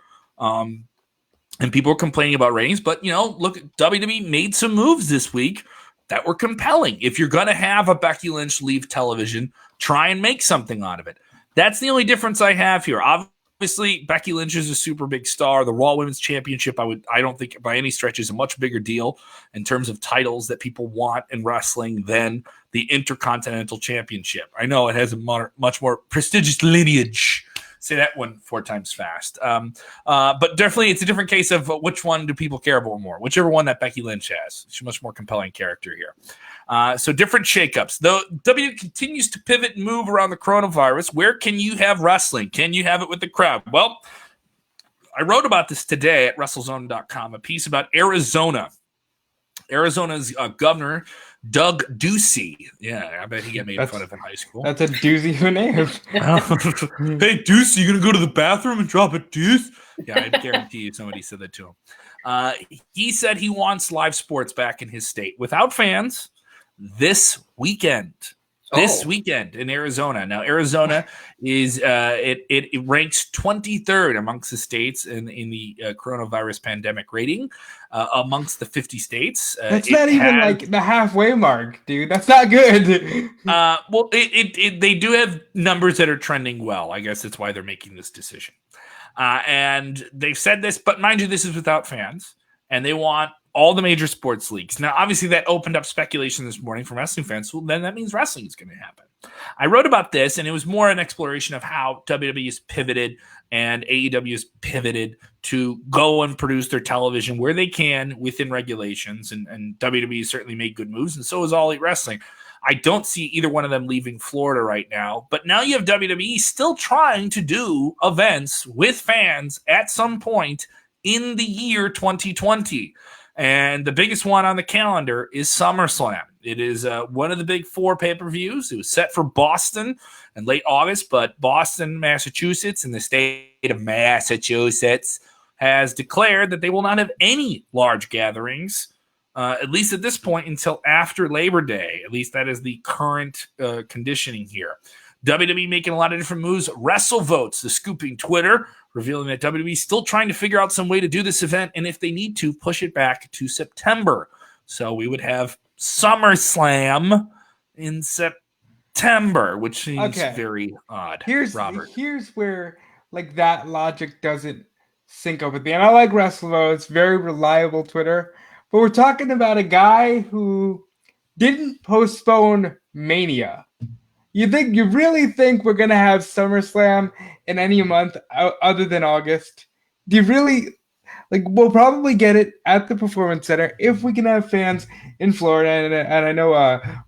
And people are complaining about ratings, but look, WWE made some moves this week that were compelling. If you're going to have a Becky Lynch leave television, try and make something out of it. That's the only difference I have here. Obviously, Becky Lynch is a super big star. The Raw Women's Championship, I don't think by any stretch is a much bigger deal in terms of titles that people want in wrestling than the Intercontinental Championship. I know it has a much more prestigious lineage. Say that one 4 times fast. But definitely it's a different case of which one do people care about more. Whichever one that Becky Lynch has. She's a much more compelling character here. So different shakeups. Though WWE continues to pivot and move around the coronavirus, where can you have wrestling? Can you have it with the crowd? Well, I wrote about this today at WrestleZone.com, a piece about Arizona. Arizona's governor, Doug Ducey. Yeah, I bet he got made fun of in high school. That's a doozy of a name. Hey, Ducey, you going to go to the bathroom and drop a deuce? Yeah, I guarantee you somebody said that to him. He said he wants live sports back in his state without fans this weekend. This weekend in Arizona. Now, Arizona is it ranks 23rd amongst the states in the coronavirus pandemic rating amongst the 50 states. That's not even like the halfway mark, dude. That's not good. Well, they do have numbers that are trending well. I guess that's why they're making this decision. And they've said this, but mind you, this is without fans, and they want all the major sports leagues. Now, obviously, that opened up speculation this morning from wrestling fans. Well, then that means wrestling is going to happen. I wrote about this, and it was more an exploration of how WWE has pivoted and AEW has pivoted to go and produce their television where they can within regulations. And WWE certainly made good moves, and so is All Elite Wrestling. I don't see either one of them leaving Florida right now. But now you have WWE still trying to do events with fans at some point in the year 2020. And the biggest one on the calendar is SummerSlam. It is one of the big 4 pay-per-views. It was set for Boston in late August, but Boston, Massachusetts, and the state of Massachusetts has declared that they will not have any large gatherings, at least at this point, until after Labor Day. At least that is the current conditioning here. WWE making a lot of different moves. WrestleVotes, the scooping Twitter, revealing that WWE is still trying to figure out some way to do this event, and if they need to, push it back to September. So we would have SummerSlam in September, which seems very odd. Here's where like that logic doesn't sync up with me. And I like WrestleVotes, it's very reliable Twitter, but we're talking about a guy who didn't postpone Mania. You really think we're gonna have SummerSlam in any month other than August? Do you really we'll probably get it at the Performance Center if we can have fans in Florida, and I know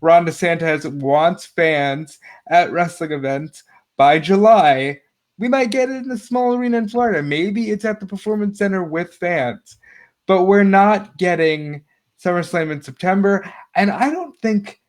Ron DeSantis wants fans at wrestling events by July. We might get it in a small arena in Florida. Maybe it's at the Performance Center with fans, but we're not getting SummerSlam in September, and I don't think.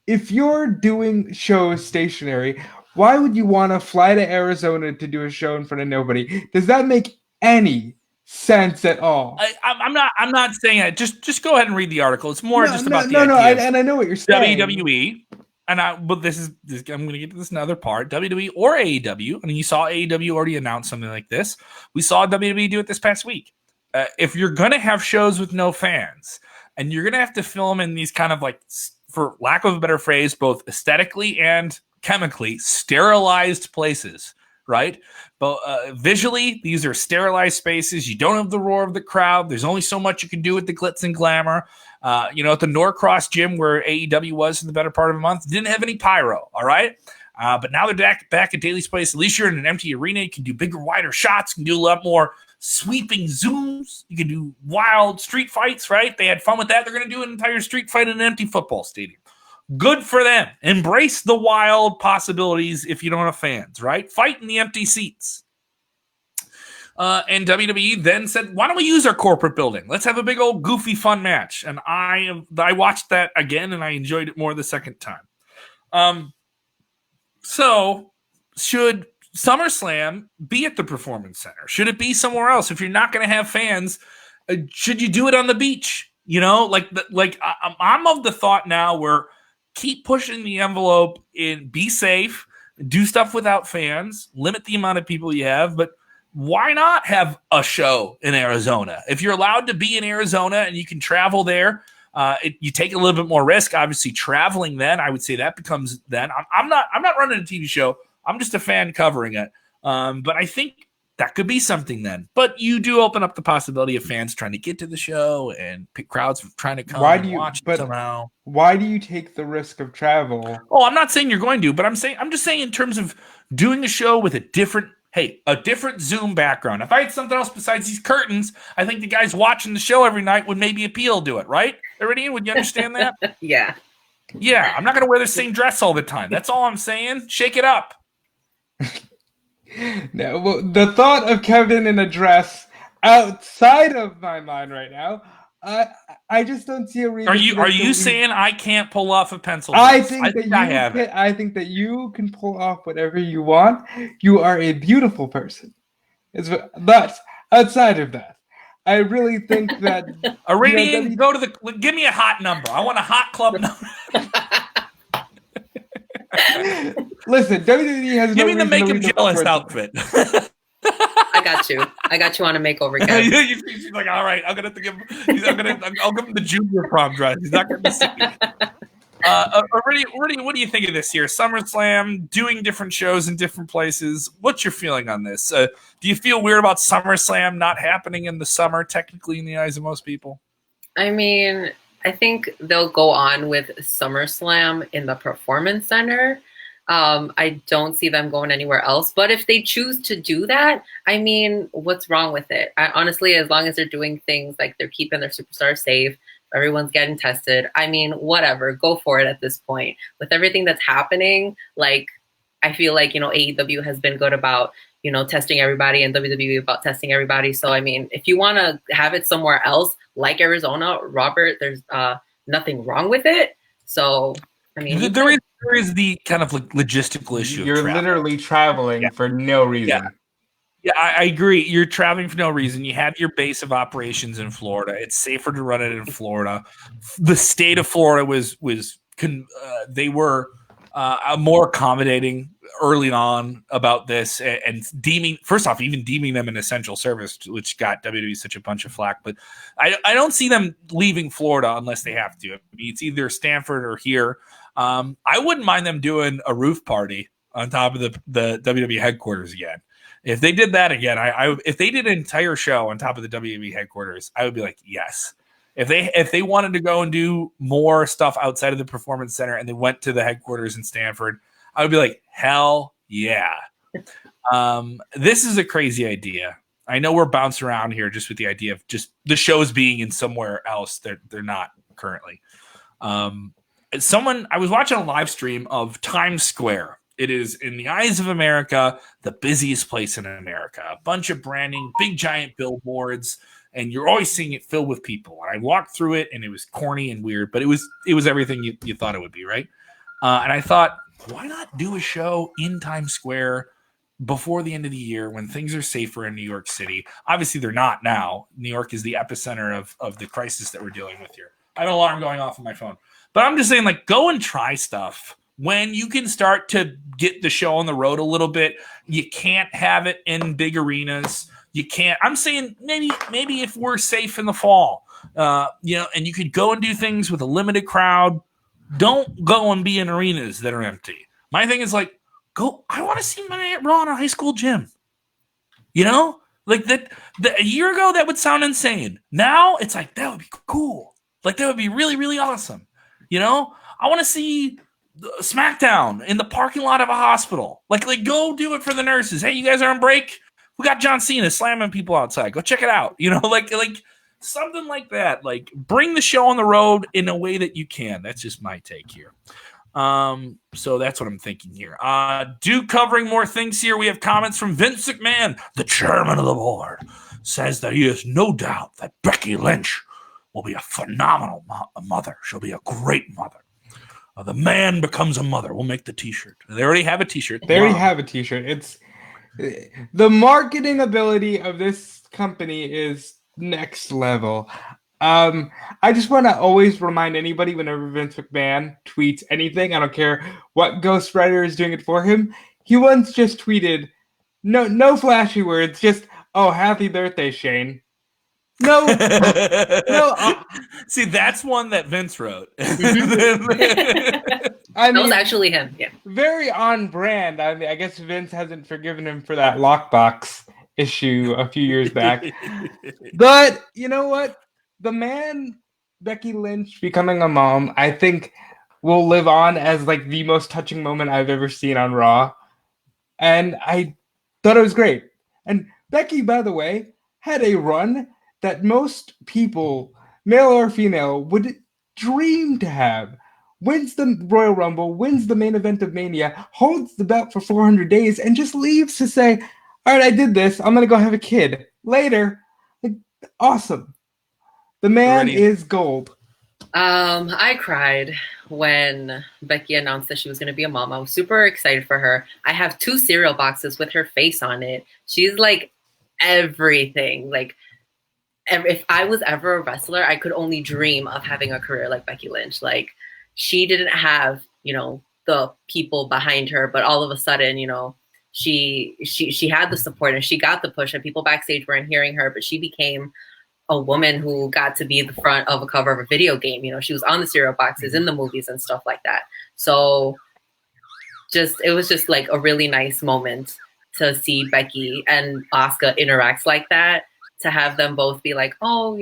If you're doing shows stationary, why would you want to fly to Arizona to do a show in front of nobody? Does that make any sense at all? I'm not saying that. Just go ahead and read the article. It's more about the idea. And I know what you're saying. WWE, but I'm going to get to this another part. WWE or AEW. I mean, you saw AEW already announce something like this. We saw WWE do it this past week. If you're going to have shows with no fans, and you're going to have to film in these kind of for lack of a better phrase, both aesthetically and chemically sterilized places, right? But visually, these are sterilized spaces. You don't have the roar of the crowd. There's only so much you can do with the glitz and glamour. At the Norcross gym where AEW was in the better part of a month, didn't have any pyro, all right? But now they're back at Daily's Place. At least you're in an empty arena. You can do bigger, wider shots. You can do a lot more sweeping zooms. You can do wild street fights, right? They had fun with that. They're going to do an entire street fight in an empty football stadium. Good for them. Embrace the wild possibilities if you don't have fans, right? Fight in the empty seats. And WWE then said, why don't we use our corporate building? Let's have a big old goofy fun match. And I watched that again, and I enjoyed it more the second time. So should SummerSlam be at the Performance Center? Should it be somewhere else? If you're not going to have fans, should you do it on the beach? I'm of the thought now where keep pushing the envelope and be safe, do stuff without fans, limit the amount of people you have, but why not have a show in Arizona? If you're allowed to be in Arizona and you can travel there, you take a little bit more risk. Obviously, traveling then, I would say that becomes then. I'm not running a TV show. I'm just a fan covering it. But I think that could be something then. But you do open up the possibility of fans trying to get to the show and crowds trying to come watch it somehow. Why do you take the risk of travel? Oh, I'm not saying you're going to, but I'm just saying in terms of doing a show with a different Zoom background. If I had something else besides these curtains, I think the guys watching the show every night would maybe appeal to it, right? Iridian, would you understand that? Yeah. Yeah, I'm not going to wear the same dress all the time. That's all I'm saying. Shake it up. No, well, the thought of Kevin in a dress outside of my mind right now, I just don't see a reason. Are you saying I can't pull off a pencil dress? I think that you can pull off whatever you want. You are a beautiful person. But outside of that, I really think that Iridian, give me a hot number. I want a hot club number. Listen, WWE has give me the Make Him Jealous outfit. I got you on a makeover, Kevin. She's like, all right, I'll give him the junior prom dress. He's not going to see it. What do you think of this here? SummerSlam, doing different shows in different places. What's your feeling on this? Do you feel weird about SummerSlam not happening in the summer, technically, in the eyes of most people? I mean, I think they'll go on with SummerSlam in the Performance Center. I don't see them going anywhere else. But if they choose to do that, I mean, what's wrong with it? Honestly, as long as they're doing things like they're keeping their superstars safe, everyone's getting tested. I mean, whatever, go for it at this point. With everything that's happening, I feel like, AEW has been good about, testing everybody, and WWE about testing everybody. So, I mean, if you want to have it somewhere else, like Arizona, Robert, there's nothing wrong with it. So, I mean, there is the kind of like logistical issue. You're literally traveling for no reason. Yeah, I agree. You're traveling for no reason. You have your base of operations in Florida. It's safer to run it in Florida. The state of Florida they were more accommodating early on about this and deeming them an essential service, which got WWE such a bunch of flack. But I don't see them leaving Florida unless they have to. I mean, it's either Stanford or here. I wouldn't mind them doing a roof party on top of the WWE headquarters again. If they did that again, if they did an entire show on top of the WWE headquarters, I would be like, yes. If they wanted to go and do more stuff outside of the Performance Center and they went to the headquarters in Stanford, I would be like, hell yeah. This is a crazy idea. I know we're bouncing around here just with the idea of just the shows being in somewhere else that they're not currently. I was watching a live stream of Times Square. It is, in the eyes of America, the busiest place in America. A bunch of branding, big giant billboards, and you're always seeing it filled with people. And I walked through it, and it was corny and weird, but it was everything you thought it would be, right? And I thought, why not do a show in Times Square before the end of the year when things are safer in New York City? Obviously, they're not now. New York is the epicenter of the crisis that we're dealing with here. I have an alarm going off on my phone. But I'm just saying, like, go and try stuff. When you can start to get the show on the road a little bit, you can't have it in big arenas. You can't. I'm saying maybe if we're safe in the fall, and you could go and do things with a limited crowd. Don't go and be in arenas that are empty. My thing is like, go. I want to see Monday Night Raw in a high school gym. Like that. A year ago, that would sound insane. Now it's like that would be cool. Like that would be really, really awesome. I want to see SmackDown in the parking lot of a hospital. Like go do it for the nurses. Hey, you guys are on break? We got John Cena slamming people outside. Go check it out. Like something like that. Like bring the show on the road in a way that you can. That's just my take here. So that's what I'm thinking here. Covering more things here. We have comments from Vince McMahon, the chairman of the board, says that he has no doubt that Becky Lynch will be a phenomenal mother. She'll be a great mother. The man becomes a mother. We'll make the T-shirt. They already have a T-shirt. It's the marketing ability of this company is next level. I just want to always remind anybody whenever Vince McMahon tweets anything, I don't care what ghostwriter is doing it for him. He once just tweeted, no flashy words, just happy birthday, Shane. No. See, that's one that Vince wrote. That was actually him. Yeah. Very on brand. I mean, I guess Vince hasn't forgiven him for that lockbox issue a few years back. But you know what? The man, Becky Lynch, becoming a mom, I think will live on as like the most touching moment I've ever seen on Raw. And I thought it was great. And Becky, by the way, had a run that most people, male or female, would dream to have. Wins the Royal Rumble, wins the main event of Mania, holds the belt for 400 days, and just leaves to say, all right, I did this. I'm going to go have a kid. Later. Awesome. The man is gold. I cried when Becky announced that she was going to be a mom. I was super excited for her. I have 2 cereal boxes with her face on it. She's like everything. Like, if I was ever a wrestler, I could only dream of having a career like Becky Lynch. Like, she didn't have, the people behind her, but all of a sudden, she had the support and she got the push, and people backstage weren't hearing her, but she became a woman who got to be the front of a cover of a video game. She was on the cereal boxes in the movies and stuff like that. So it was just like a really nice moment to see Becky and Asuka interact like that, to have them both be like, well,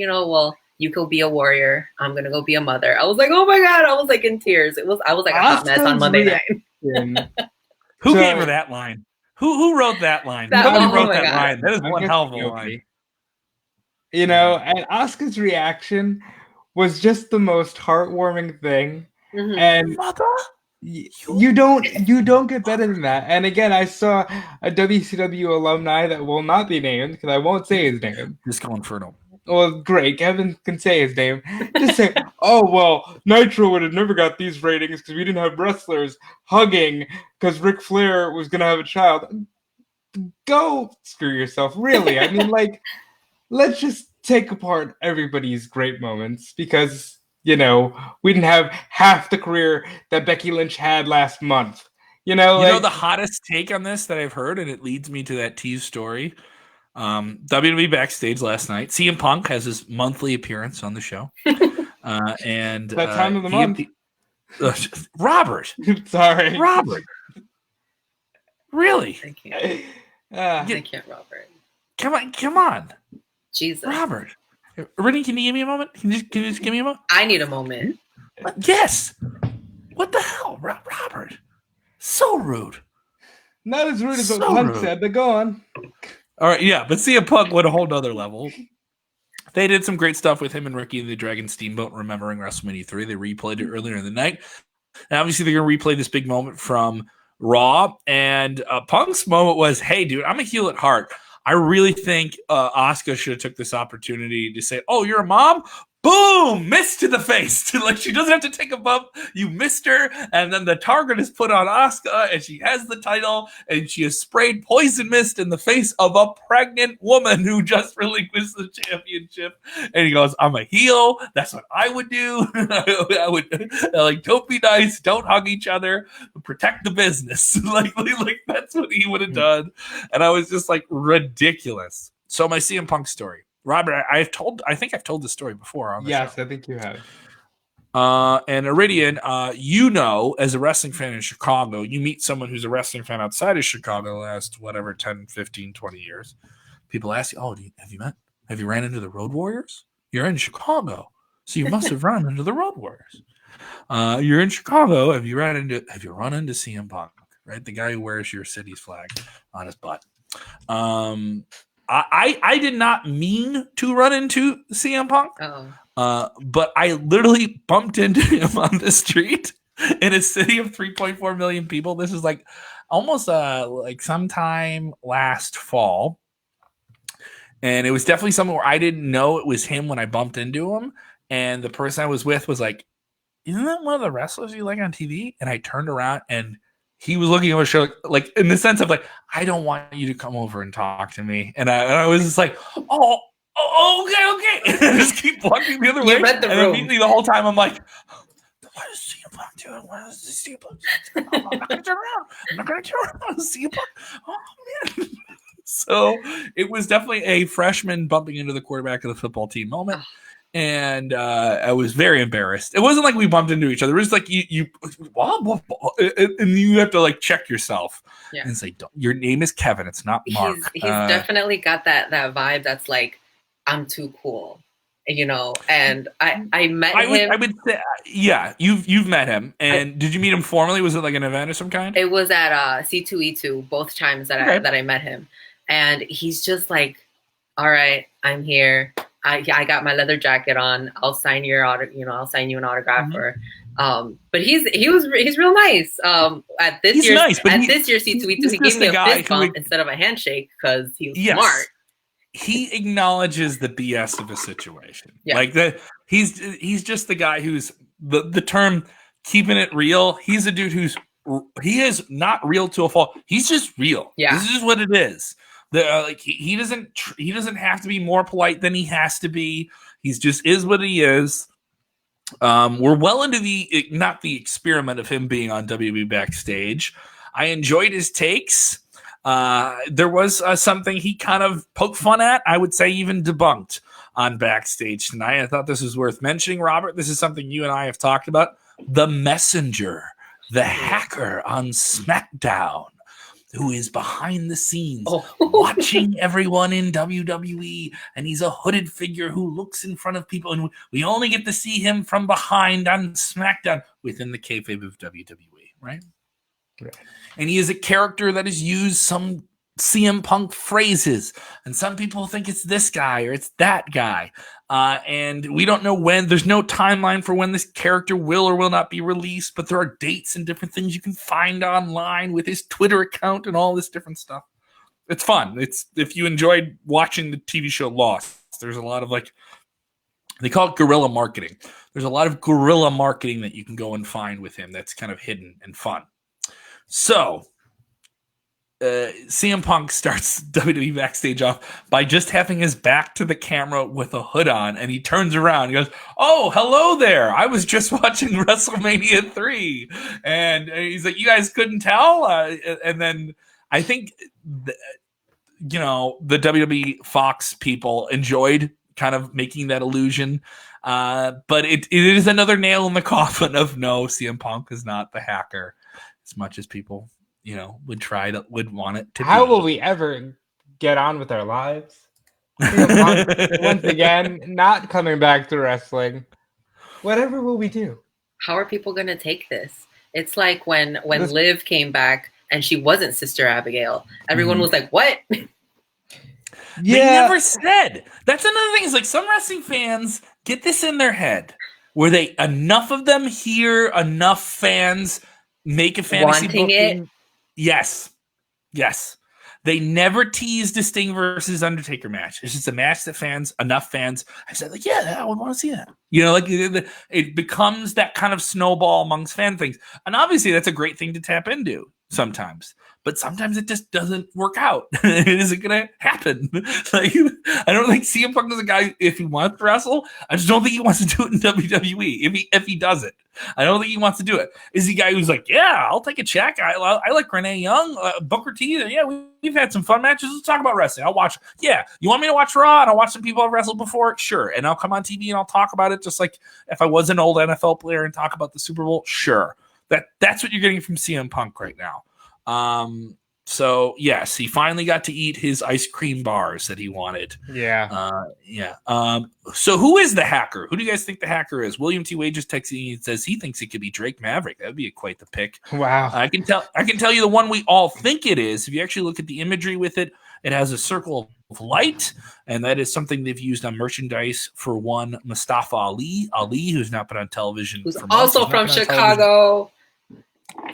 you could be a warrior. I'm going to go be a mother. I was like, oh my God. I was like in tears. I was like a hot mess on Monday night. Who gave her that line? Who wrote that line? Nobody wrote that line. That is one hell of a line. And Asuka's reaction was just the most heartwarming thing. Mm-hmm. And mother? You don't get better than that. And again, I saw a WCW alumni that will not be named because I won't say his name. Disco Inferno. Well, great. Kevin can say his name. Just say, oh, well, Nitro would have never got these ratings because we didn't have wrestlers hugging because Ric Flair was going to have a child. Go screw yourself. Really. I mean, like, let's just take apart everybody's great moments because, we didn't have half the career that Becky Lynch had last month. The hottest take on this that I've heard, and it leads me to that tease story. WWE backstage last night. CM Punk has his monthly appearance on the show. And that time of the month. Robert. Sorry. Robert. Really? I can't. I can't, Robert. Come on. Jesus. Robert. Rennie, can you give me a moment? Can you just give me a moment? I need a moment. Yes. What the hell, Robert? So rude. Not as rude as what Punk said, but go on. All right, yeah, but CM Punk went a whole nother level. They did some great stuff with him and Ricky the Dragon Steamboat, remembering WrestleMania 3. They replayed it earlier in the night. And obviously, they're going to replay this big moment from Raw. And Punk's moment was, hey, dude, I'm a heel at heart. I really think Asuka should have took this opportunity to say, oh, you're a mom? Boom! Missed to the face. Like, she doesn't have to take a bump. You missed her. And then the target is put on Asuka, and she has the title, and she has sprayed poison mist in the face of a pregnant woman who just relinquished the championship. And he goes, I'm a heel. That's what I would do. I would, don't be nice. Don't hug each other. Protect the business. like that's what he would have done. And I was just like, ridiculous. So my CM Punk story. Robert, I think I've told this story before on the show. Yes, I think you have. And Iridian, as a wrestling fan in Chicago, you meet someone who's a wrestling fan outside of Chicago the last, 10, 15, 20 years. People ask you, have you ran into the Road Warriors? You're in Chicago, so you must have run into the Road Warriors. You're in Chicago. Have you run into CM Punk, right? The guy who wears your city's flag on his butt. I did not mean to run into CM Punk, but I literally bumped into him on the street in a city of 3.4 million people. This is like almost like sometime last fall. And it was definitely something where I didn't know it was him when I bumped into him. And the person I was with was like, isn't that one of the wrestlers you like on TV? And I turned around and he was looking at my show, like in the sense of like, I don't want you to come over and talk to me. And I was just like, okay. And I just keep walking the other way. Read the and room. Immediately the whole time I'm like, what is CM Punk doing? What is CM Punk doing? I'm not going to turn around. I'm not going to turn around. CM Punk. Oh, man. So it was definitely a freshman bumping into the quarterback of the football team moment. And I was very embarrassed. It wasn't like we bumped into each other. It was like you and you have to like check yourself and say, your name is Kevin. It's not Mark. He's definitely got that vibe that's like, I'm too cool, And I met him. I would say, you've met him. And did you meet him formally? Was it like an event of some kind? It was at C2E2 both times that I met him, and he's just like, all right, I'm here. I got my leather jacket on. I'll sign your I'll sign you an autograph. Mm-hmm. But he's real nice. At this year's C2E2, he gave me a fist bump instead of a handshake because he's smart. He acknowledges the BS of a situation. Yeah. Like he's just the guy who's the term keeping it real. He's a dude he is not real to a fault. He's just real. Yeah. This is what it is. He doesn't have to be more polite than he has to be. He's just is what he is. We're well into not the experiment of him being on WWE backstage. I enjoyed his takes. There was something he kind of poked fun at. I would say even debunked on backstage tonight. I thought this was worth mentioning, Robert. This is something you and I have talked about. The Messenger, the hacker on SmackDown, who is behind the scenes watching everyone in WWE, and he's a hooded figure who looks in front of people, and we only get to see him from behind on SmackDown within the kayfabe of WWE, right? And he is a character that is used some CM Punk phrases, and some people think it's this guy or it's that guy. And we don't know when. There's no timeline for when this character will or will not be released, but there are dates and different things you can find online with his Twitter account and all this different stuff. It's fun. It's if you enjoyed watching the TV show Lost, there's a lot of they call it guerrilla marketing. There's a lot of guerrilla marketing that you can go and find with him that's kind of hidden and fun. So CM Punk starts WWE backstage off by just having his back to the camera with a hood on, and he turns around and goes, "Oh, hello there. I was just watching WrestleMania 3. And he's like, "You guys couldn't tell?" And then I think, the WWE Fox people enjoyed kind of making that illusion. But it is another nail in the coffin of no, CM Punk is not the hacker as much as people would want it to be. How will we ever get on with our lives? Once again, not coming back to wrestling. Whatever will we do? How are people going to take this? It's like when Liv came back and she wasn't Sister Abigail. Everyone was like, what? They never said. That's another thing. Is like some wrestling fans get this in their head where enough of them hear enough fans make a fantasy wanting booking. It. Yes. They never teased a Sting versus Undertaker match. It's just a match that enough fans have said, like, yeah, I would want to see that. It becomes that kind of snowball amongst fan things. And obviously that's a great thing to tap into sometimes. But sometimes it just doesn't work out. It isn't going to happen. I don't think CM Punk is a guy, if he wants to wrestle, I just don't think he wants to do it in WWE. If he does it, I don't think he wants to do it. Is he a guy who's like, yeah, I'll take a check. I like Renee Young, Booker T. Yeah, we've had some fun matches. Let's talk about wrestling. I'll watch. Yeah, you want me to watch Raw and I'll watch some people I've wrestled before? Sure. And I'll come on TV and I'll talk about it just like if I was an old NFL player and talk about the Super Bowl. Sure. That's what you're getting from CM Punk right now. So yes, he finally got to eat his ice cream bars that he wanted. Yeah. So who is the hacker? Who do you guys think the hacker is? William T. Wade just texting and says he thinks it could be Drake Maverick. That would be quite the pick. Wow. I can tell you the one we all think it is. If you actually look at the imagery with it, it has a circle of light, and that is something they've used on merchandise for one Mustafa Ali, who's not been on television. Who's also from Chicago.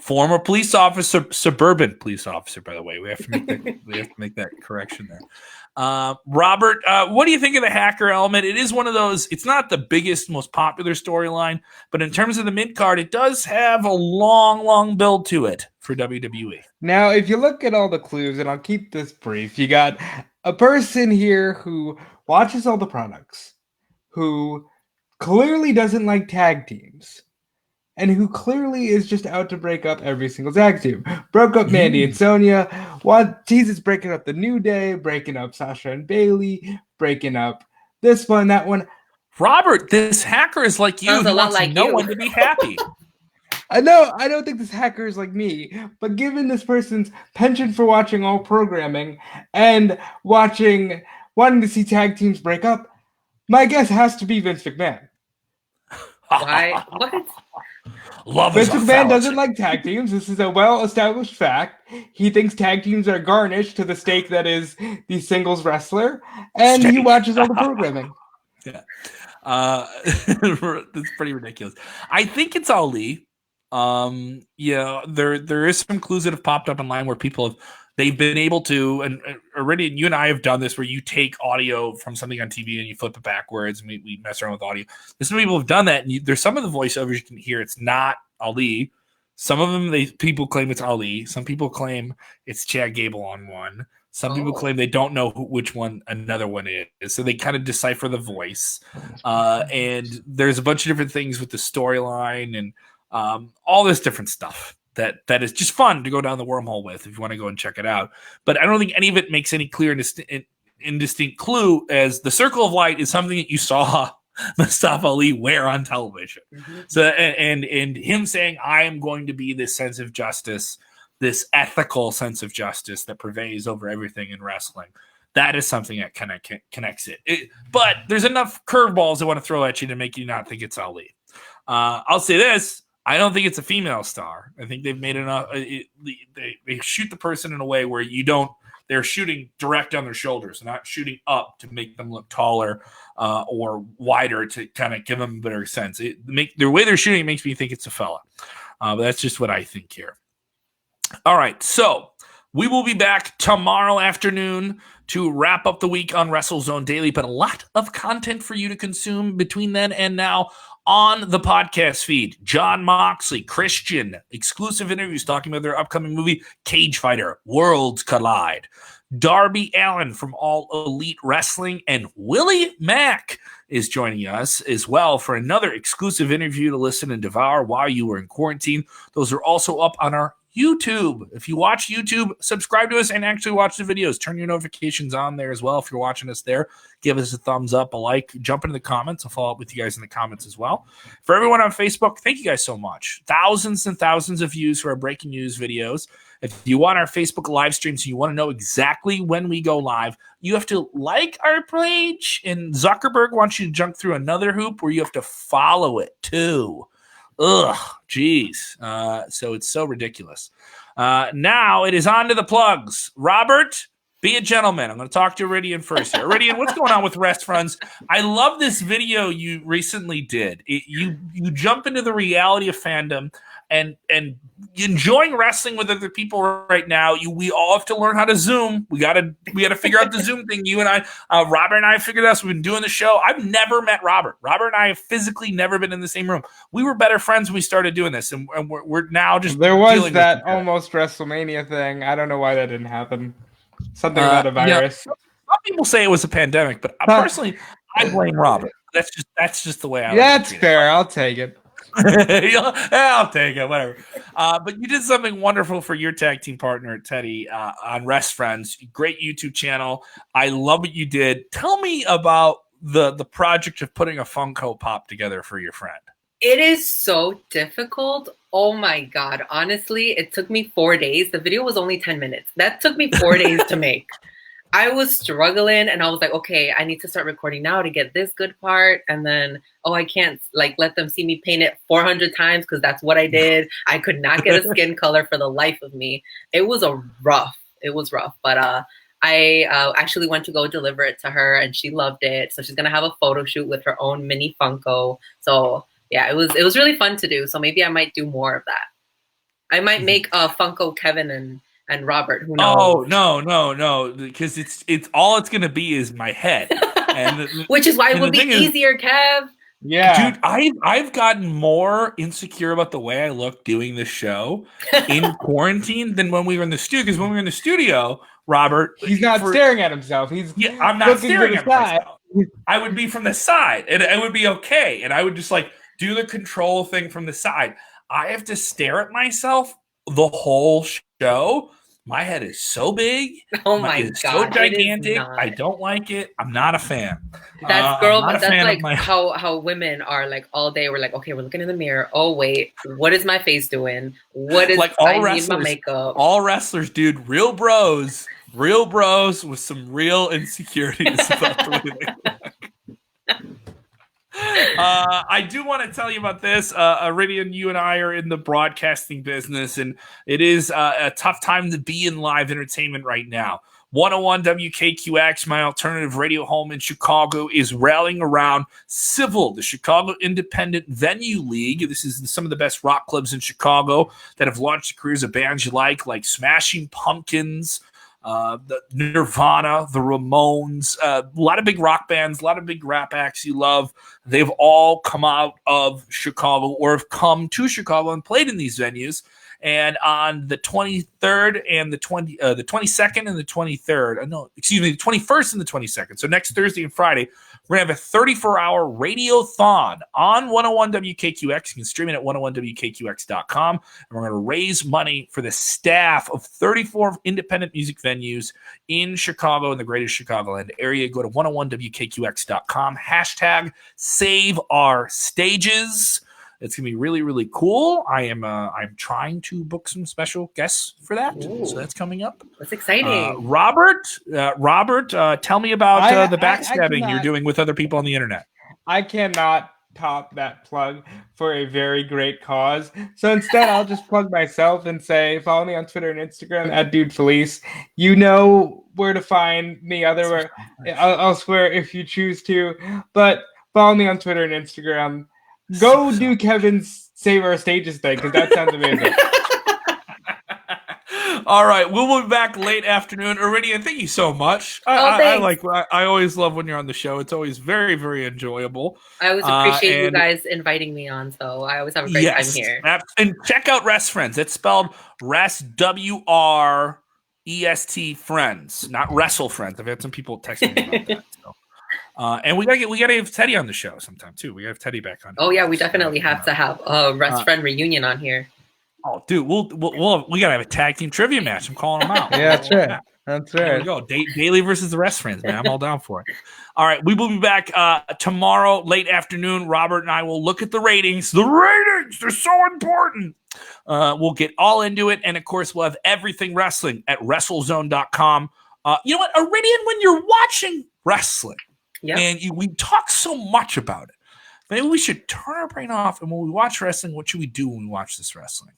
Former police officer, suburban police officer, by the way. We have to make that correction there. Robert, what do you think of the hacker element? It is one of those, it's not the biggest, most popular storyline, but in terms of the mid-card, it does have a long, long build to it for WWE. Now, if you look at all the clues, and I'll keep this brief, you got a person here who watches all the products, who clearly doesn't like tag teams, and who clearly is just out to break up every single tag team. Broke up Mandy and Sonya. Jesus, breaking up the New Day, breaking up Sasha and Bailey, breaking up this one, that one. Robert, this hacker is like you. Sounds a lot like no you. one to be happy. I know, I don't think this hacker is like me, but given this person's penchant for watching all programming and wanting to see tag teams break up, my guess has to be Vince McMahon. Why? What? Vince McMahon doesn't like tag teams. This is a well-established fact. He thinks tag teams are garnish to the steak that is the singles wrestler, and he watches all the programming. Yeah. That's pretty ridiculous. I think it's Ali. There is some clues that have popped up online where they've been able to, and already you and I have done this where you take audio from something on TV and you flip it backwards and we mess around with audio. There's some people have done that, and there's some of the voiceovers you can hear it's not Ali. Some of them people claim it's Ali. Some people claim it's Chad Gable on one. Some people claim they don't know which one another one is, so they kind of decipher the voice. And there's a bunch of different things with the storyline and all this different stuff that is just fun to go down the wormhole with if you want to go and check it out. But I don't think any of it makes any clear and indistinct clue, as the circle of light is something that you saw Mustafa Ali wear on television. Mm-hmm. So and him saying, I am going to be this sense of justice, this ethical sense of justice that pervades over everything in wrestling. That is something that kind of connects it. But there's enough curveballs I want to throw at you to make you not think it's Ali. I'll say this. I don't think it's a female star. I think they've made enough. They shoot the person in a way where they're shooting direct on their shoulders, not shooting up to make them look taller or wider to kind of give them a better sense. The way they're shooting makes me think it's a fella. But that's just what I think here. All right, so we will be back tomorrow afternoon to wrap up the week on WrestleZone Daily, but a lot of content for you to consume between then and now on the podcast feed. John Moxley, Christian, exclusive interviews talking about their upcoming movie, Cage Fighter, Worlds Collide. Darby Allin from All Elite Wrestling, and Willie Mack is joining us as well for another exclusive interview to listen and devour while you were in quarantine. Those are also up on our YouTube. If you watch YouTube, subscribe to us and actually watch the videos. Turn your notifications on there as well. If you're watching us there, give us a thumbs up, a like, jump into the comments. I'll follow up with you guys in the comments as well. For everyone on Facebook, thank you guys so much. Thousands and thousands of views for our breaking news videos. If you want our Facebook live streams and you want to know exactly when we go live, you have to like our page, and Zuckerberg wants you to jump through another hoop where you have to follow it too. Ugh, geez. So it's so ridiculous. Now it is on to the plugs. Robert, be a gentleman. I'm going to talk to Iridian first here. Iridian, what's going on with Rest Friends? I love this video you recently did. You jump into the reality of fandom and enjoying wrestling with other people right now. We all have to learn how to Zoom. We got to figure out the Zoom thing. You and I, Robert and I figured out. We've been doing the show. I've never met Robert. Robert and I have physically never been in the same room. We were better friends when we started doing this, and we're now just. There was that almost WrestleMania thing. I don't know why that didn't happen. Something about a virus. Some people say it was a pandemic, but personally, I blame Robert. That's just the way I. That's fair. I'll take it. I'll take it, whatever. But you did something wonderful for your tag team partner, Teddy, on Rest Friends. Great YouTube channel. I love what you did. Tell me about the project of putting a Funko Pop together for your friend. It is so difficult. Oh my God. Honestly, it took me 4 days. The video was only 10 minutes. That took me 4 days to make. I was struggling and I was like, okay, I need to start recording now to get this good part. And then, I can't let them see me paint it 400 times because that's what I did. I could not get a skin color for the life of me. It was rough. But I actually went to go deliver it to her and she loved it. So she's going to have a photo shoot with her own mini Funko. So yeah, it was really fun to do. So maybe I might do more of that. I might make a Funko Kevin and Robert. Who knows? Oh no! Because it's all it's gonna be is my head, and which is why it would be easier, Kev. Yeah, dude, I've gotten more insecure about the way I look doing this show in quarantine than when we were in the studio. Because when we were in the studio, Robert, he's not staring at himself. I'm not staring at myself. I would be from the side, and it would be okay, and I would just do the control thing from the side. I have to stare at myself the whole show. My head is so big. Oh my God. So gigantic. I don't like it. I'm not a fan. That's how women are all day. We're like, okay, we're looking in the mirror. Oh, wait, what is my face doing? What is I need my makeup? All wrestlers, dude, real bros with some real insecurities about the way they look. I do want to tell you about this. Iridian, you and I are in the broadcasting business, and it is a tough time to be in live entertainment right now. 101 WKQX, my alternative radio home in Chicago, is rallying around Civil, the Chicago Independent Venue League. This is some of the best rock clubs in Chicago that have launched the careers of bands you like Smashing Pumpkins, the Nirvana, the Ramones, a lot of big rock bands, a lot of big rap acts you love. They've all come out of Chicago or have come to Chicago and played in these venues. And on the 23rd and the 22nd and the 23rd, the 21st and the 22nd. So next Thursday and Friday, we're going to have a 34-hour radiothon on 101 WKQX. You can stream it at 101WKQX.com. And we're going to raise money for the staff of 34 independent music venues in Chicago and the greater Chicagoland area. Go to 101WKQX.com. Hashtag Save Our Stages. It's going to be really, really cool. I'm trying to book some special guests for that. Ooh. So that's coming up. That's exciting. Robert, tell me about the backstabbing you're doing with other people on the internet. I cannot top that plug for a very great cause. So instead, I'll just plug myself and say, follow me on Twitter and Instagram at DudeFelice. You know where to find me elsewhere if you choose to, but follow me on Twitter and Instagram. Go do Kevin's Save Our Stages thing, because that sounds amazing. All right, we'll be back late afternoon. Iridian, thank you so much. I always love when you're on the show. It's always very, very enjoyable. I always appreciate you guys inviting me on, so I always have a great time here. And check out Rest Friends. It's spelled Rest, WREST Friends, not Wrestle Friends. I've had some people texting me about that. So. And we gotta have Teddy on the show sometime too. We gotta have Teddy back on. Oh yeah, we definitely have to have a Rest Friend reunion on here. Oh, dude, we gotta have a tag team trivia match. I'm calling them out. Yeah, that's right. That's right. There we go. Daily versus the Rest Friends, man. I'm all down for it. All right, we will be back tomorrow, late afternoon. Robert and I will look at the ratings. The ratings, they're so important. We'll get all into it, and of course, we'll have everything wrestling at WrestleZone.com. You know what, Iridian, when you're watching wrestling, and we talk so much about it, maybe we should turn our brain off, and when we watch wrestling, what should we do when we watch this wrestling?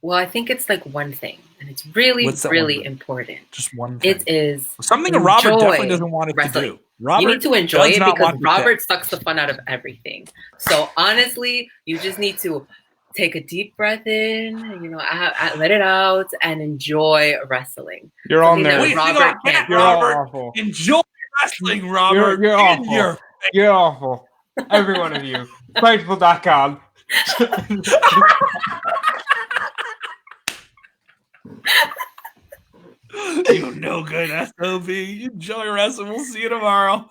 Well, I think it's like one thing, and it's really, really important. Just one thing. It is something that Robert definitely doesn't want it wrestling. to do. Robert, you need to enjoy it because Robert sucks the fun out of everything. So honestly, you just need to take a deep breath in, let it out, and enjoy wrestling. You're on there. You're awful. Enjoy wrestling, Robert. You're awful. You're awful. Every one of you. Fightful.com. You no good SOB. Enjoy wrestling. We'll see you tomorrow.